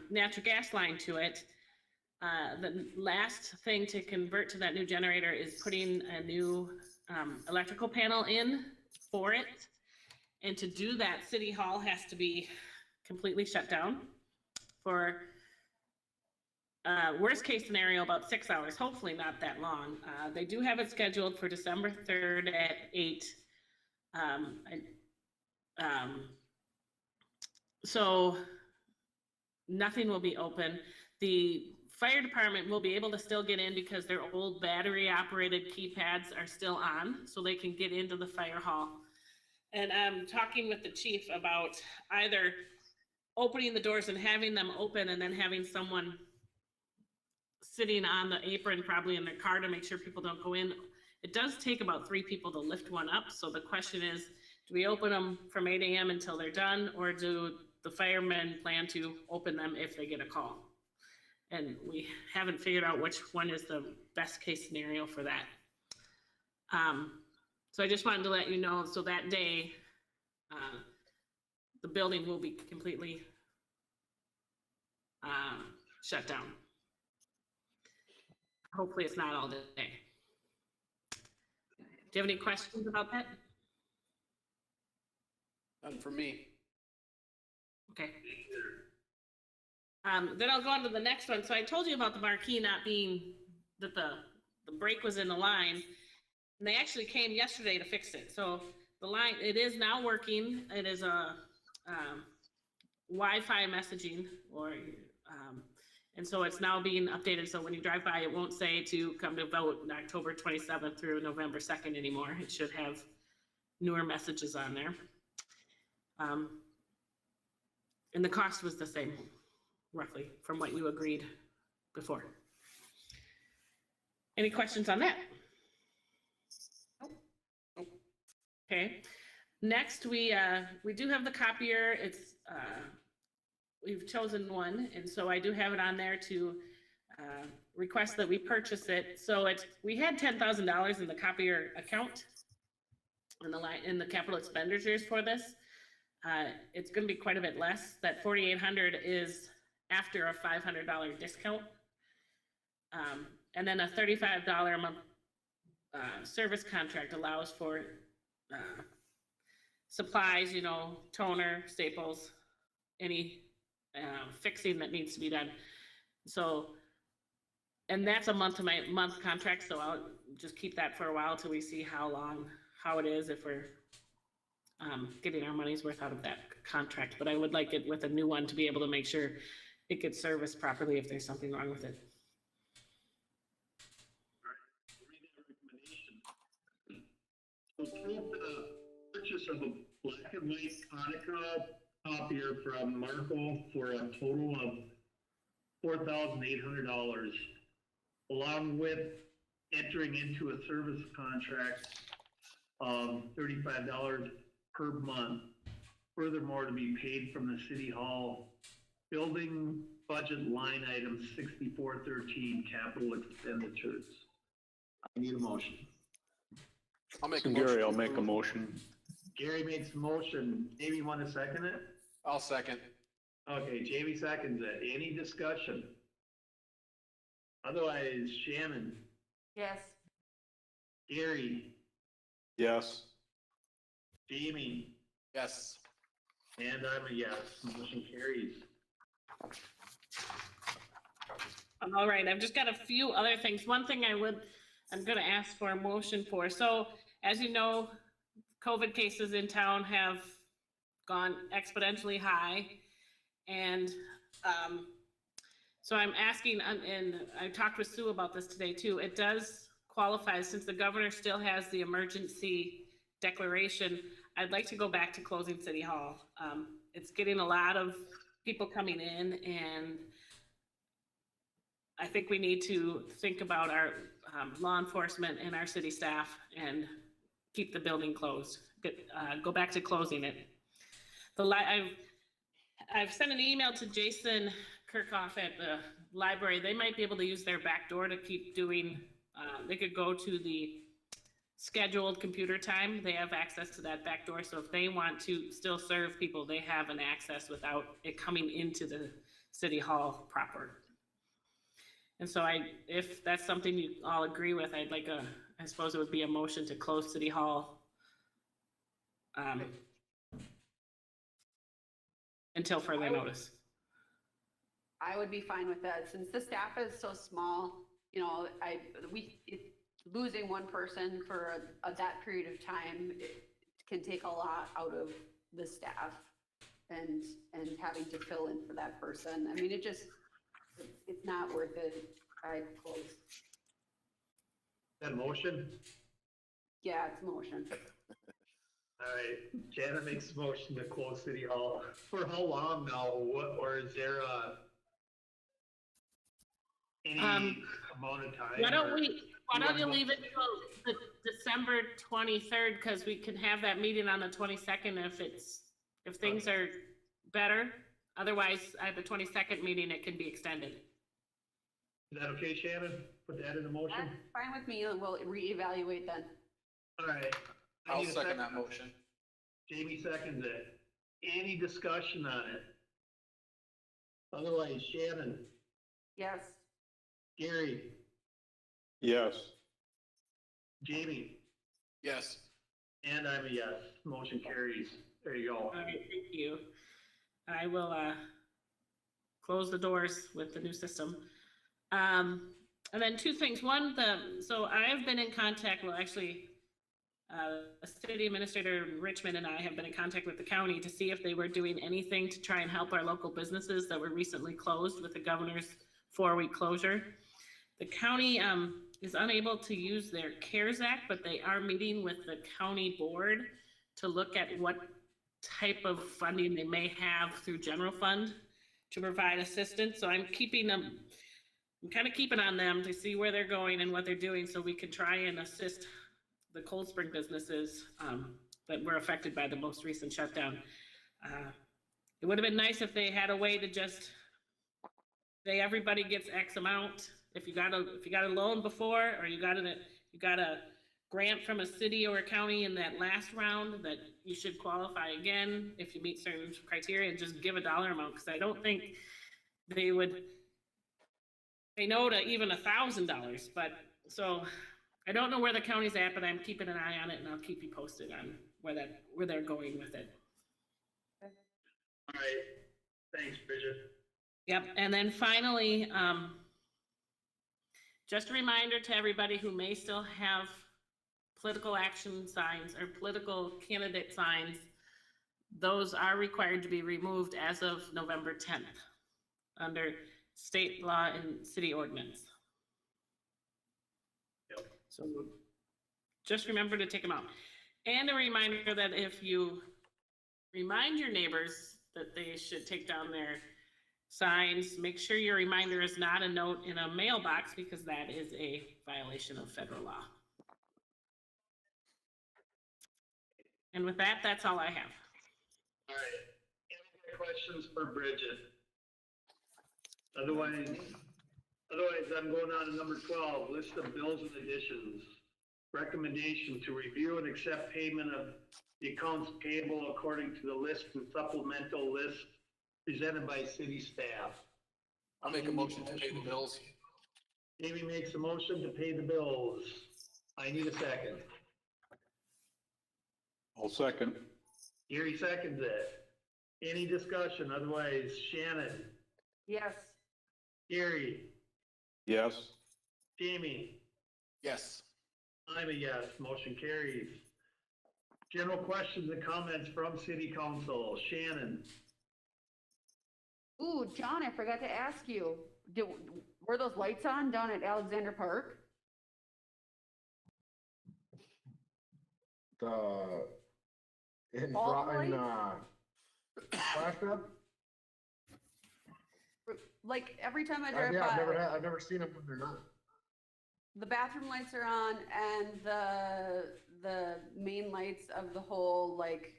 natural gas line to it. The last thing to convert to that new generator is putting a new electrical panel in for it. And to do that, City Hall has to be completely shut down for worst case scenario, about 6 hours, hopefully not that long. They do have it scheduled for December 3rd at 8. So nothing will be open. The fire department will be able to still get in because their old battery operated keypads are still on, so they can get into the fire hall. And I'm talking with the chief about either opening the doors and having them open and then having someone sitting on the apron, probably in their car, to make sure people don't go in. It does take about 3 people to lift one up. So the question is, do we open them from 8 a.m. until they're done, or do the firemen plan to open them if they get a call? And we haven't figured out which one is the best case scenario for that. So I just wanted to let you know, so that day, the building will be completely shut down. Hopefully it's not all day. Do you have any questions about that? None for me. Okay. Then I'll go on to the next one. So I told you about the marquee not being, that the break was in the line. And they actually came yesterday to fix it. So the line, it is now working. It is a Wi-Fi messaging, and so it's now being updated. So when you drive by, it won't say to come to vote on October 27th through November 2nd anymore. It should have newer messages on there. And the cost was the same, roughly, from what you agreed before. Any questions on that? Okay. Next, we do have the copier. It's we've chosen one, and so I do have it on there to request that we purchase it. So we had $10,000 in the copier account in the capital expenditures for this. It's going to be quite a bit less. That $4,800 is after a $500 discount, and then a $35 a month service contract allows for supplies, toner, staples, any fixing that needs to be done. So, and that's a month-to-month contract, so I'll just keep that for a while till we see how it is, if we're getting our money's worth out of that contract. But I would like it with a new one to be able to make sure it gets serviced properly if there's something wrong with it. Approve the purchase of a black and white Konica copier from Marco for a total of $4,800, along with entering into a service contract of $35 per month. Furthermore, to be paid from the City Hall building budget line item 6413, capital expenditures. I need a motion. I'll make So a motion. Gary, I'll make a motion. Gary makes a motion. Jamie, want to second it? I'll second. Okay, Jamie seconds it. Any discussion? Otherwise, Shannon, Yes. Gary, Yes. Jamie, Yes. and I'm a yes. Motion carries. All right, I've just got a few other things. One thing I'm gonna ask for a motion for. So, as you know, COVID cases in town have gone exponentially high. And so I'm asking, and I talked with Sue about this today too, it does qualify, since the governor still has the emergency declaration, I'd like to go back to closing City Hall. It's getting a lot of people coming in, and I think we need to think about our law enforcement and our city staff and keep the building closed. Go back to closing it. I've sent an email to Jason Kirkhoff at the library. They might be able to use their back door to keep doing, they could go to the scheduled computer time. They have access to that back door. So if they want to still serve people, they have an access without it coming into the City Hall proper. And so if that's something you all agree with, I'd like I suppose it would be a motion to close City Hall until further notice. I would be fine with that, since the staff is so small, you know, losing one person for that period of time, it can take a lot out of the staff and having to fill in for that person. I mean, it's not worth it. I close. That motion? Yeah, it's a motion. All right, Janet makes a motion to close City Hall. For how long now? Or is there any amount of time? Why don't you leave it till the December 23rd, because we can have that meeting on the 22nd if things are better. Otherwise, at the 22nd meeting, it can be extended. Is that okay, Shannon? Put that in the motion? That's fine with me, and we'll reevaluate then. All right. I'll second that motion. Jamie seconds it. Any discussion on it? Otherwise, Shannon, Yes. Gary, Yes. Jamie, Yes. and I'm a yes. Motion carries. There you go. All right, thank you. I will close the doors with the new system. And then two things. One, so I have been in contact, well, actually, a city administrator in Richmond and I have been in contact with the county to see if they were doing anything to try and help our local businesses that were recently closed with the governor's 4-week closure. The county is unable to use their CARES Act, but they are meeting with the county board to look at what type of funding they may have through general fund to provide assistance. So I'm kind of keeping on them to see where they're going and what they're doing, so we can try and assist the Cold Spring businesses that were affected by the most recent shutdown. It would have been nice if they had a way to just say everybody gets X amount. If you got a loan before, or you got a grant from a city or a county in that last round, that you should qualify again if you meet certain criteria, and just give a dollar amount, because I don't think they would say no to even $1,000. But so I don't know where the county's at, but I'm keeping an eye on it, and I'll keep you posted on where they're going with it. All right. Thanks, Bridget. Yep, and then finally, just a reminder to everybody who may still have political action signs or political candidate signs, those are required to be removed as of November 10th under state law and city ordinance. Yep. So just remember to take them out. And a reminder that if you remind your neighbors that they should take down their signs, make sure your reminder is not a note in a mailbox, because that is a violation of federal law. And with that, that's all I have. All right. Any questions for Bridget? Otherwise, I'm going on to number 12, list of bills and additions. Recommendation to review and accept payment of the accounts payable according to the list and supplemental list presented by city staff. I'll make a motion to pay the bills. Amy makes a motion to pay the bills. I need a second. I'll second. Gary seconds it. Any discussion? Otherwise, Shannon, Yes. Gary, Yes. Jamie, Yes. I'm a yes. Motion carries. General questions and comments from city council. Shannon. Ooh, John, I forgot to ask you, were those lights on down at Alexander Park? All the Flash Pad? Like every time I drive Yeah, by, I've never seen them when they're not. the bathroom lights are on and the main lights of the whole, like,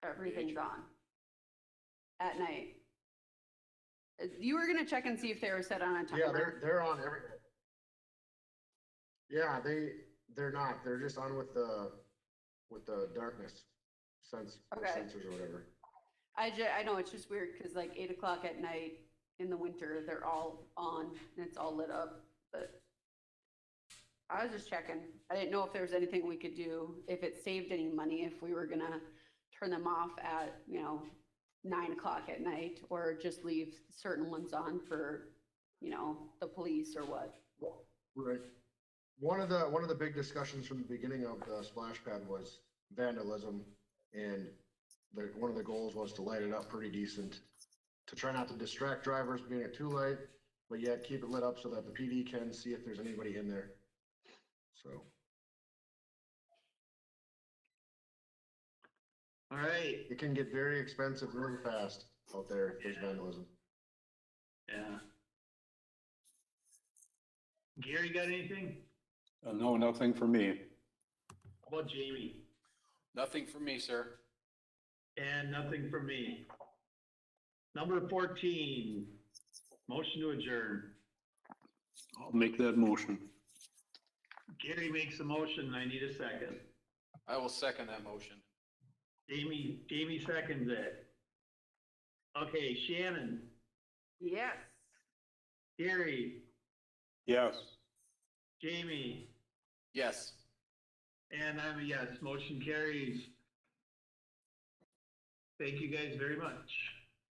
everything's on at night. You were gonna check and see if they were set on a timer. Yeah, they're on every night. Yeah, they're not. They're just on with the darkness Okay. sensors or whatever. I know, it's just weird, cause like 8 o'clock at night in the winter, they're all on and it's all lit up, but I was just checking. I didn't know if there was anything we could do, if it saved any money, if we were gonna turn them off at, 9 o'clock at night, or just leave certain ones on for, the police or what. Right. One of the big discussions from the beginning of the splash pad was vandalism, and one of the goals was to light it up pretty decent, to try not to distract drivers being it too late, but yet keep it lit up so that the PD can see if there's anybody in there. So. All right. It can get very expensive really fast out there if there's vandalism. Yeah. Gary, got anything? No, nothing for me. How about Jamie? Nothing for me, sir. And nothing from me. Number 14, motion to adjourn. I'll make that motion. Gary makes a motion, I need a second. I will second that motion. Jamie seconds it. Okay, Shannon, Yes. Gary, Yes. Jamie, Yes. and I'm a yes. Motion carries. Thank you guys very much.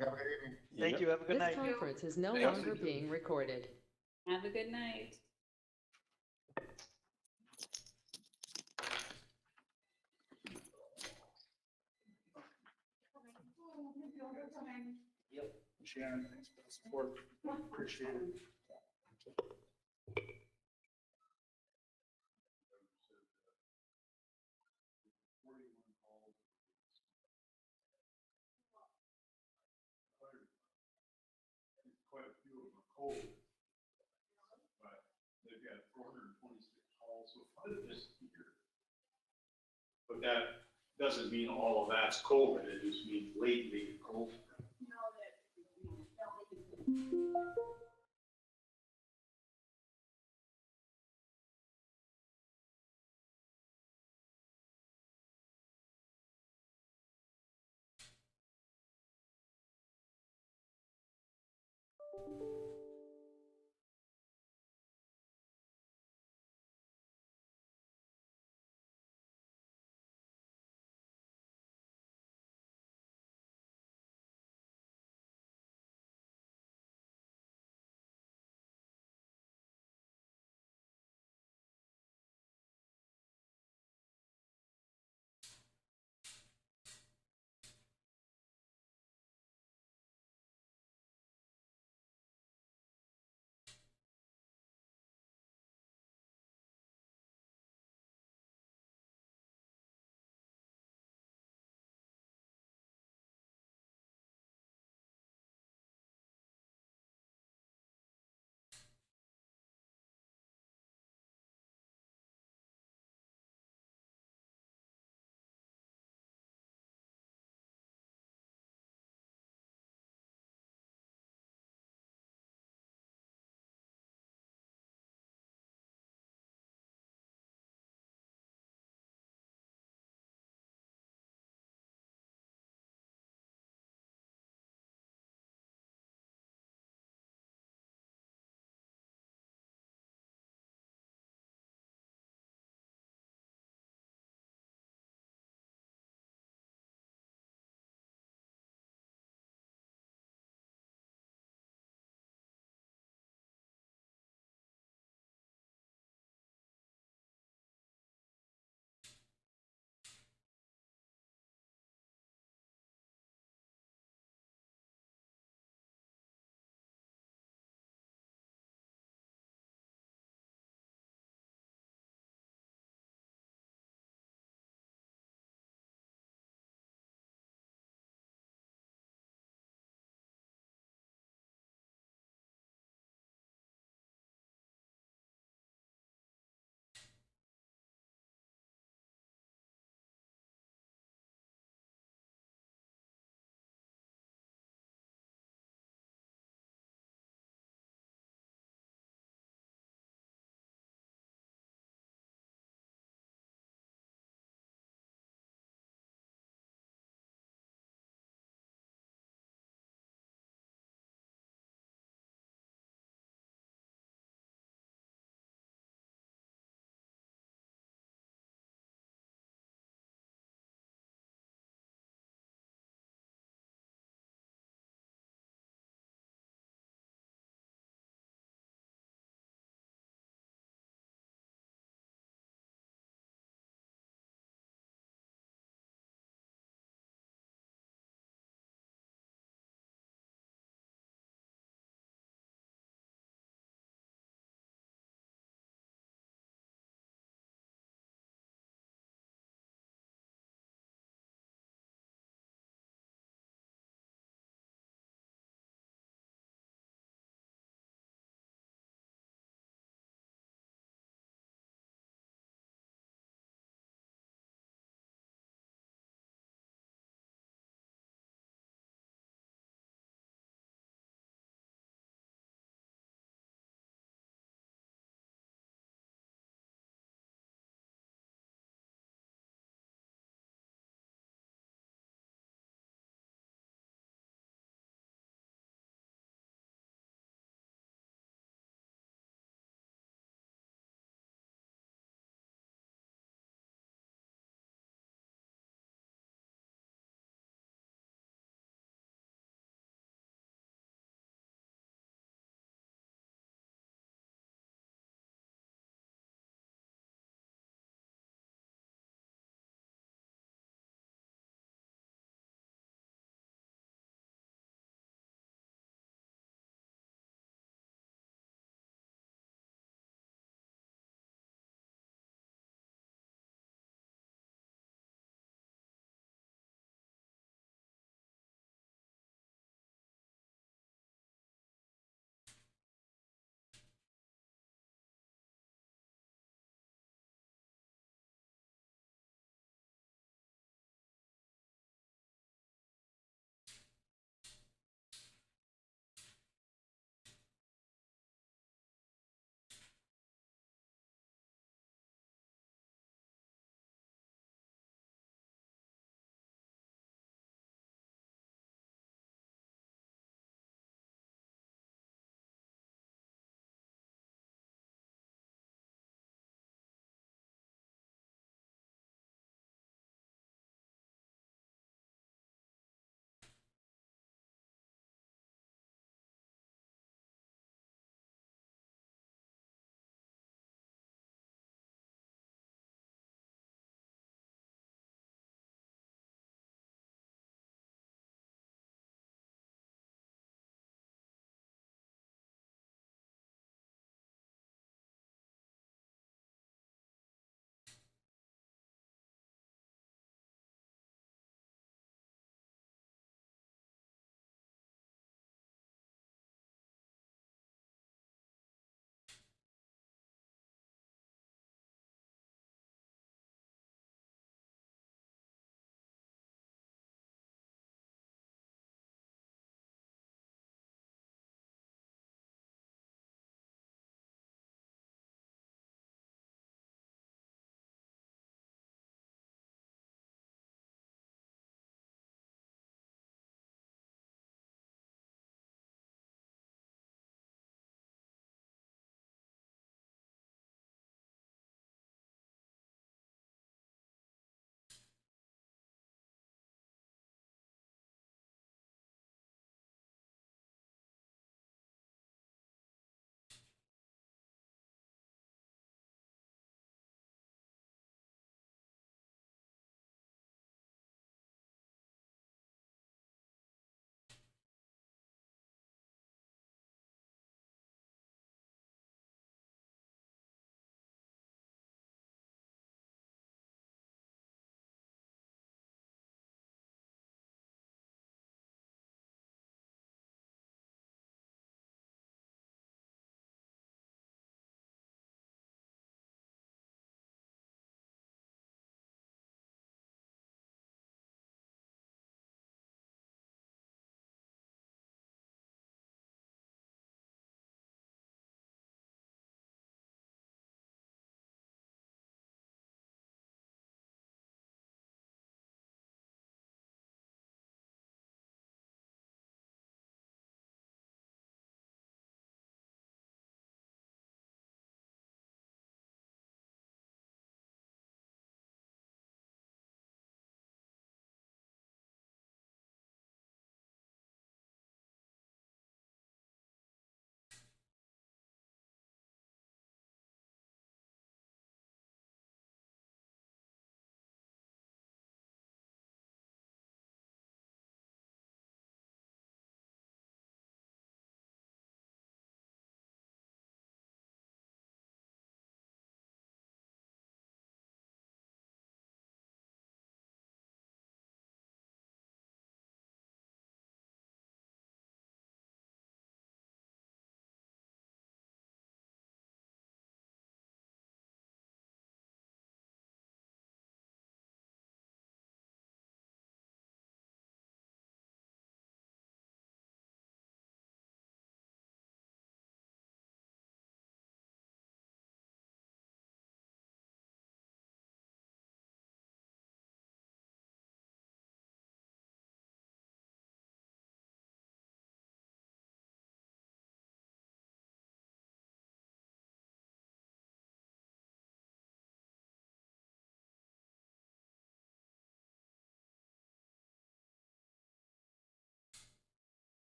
Have a good evening. Thank you, have a good This night. conference is no Thank longer being recorded. Have a good night. Shannon, thanks for the support. Appreciate it. Quite a few of them are cold, but they've got 426 calls so far this year. But that doesn't mean all of that's COVID, it just means lately COVID.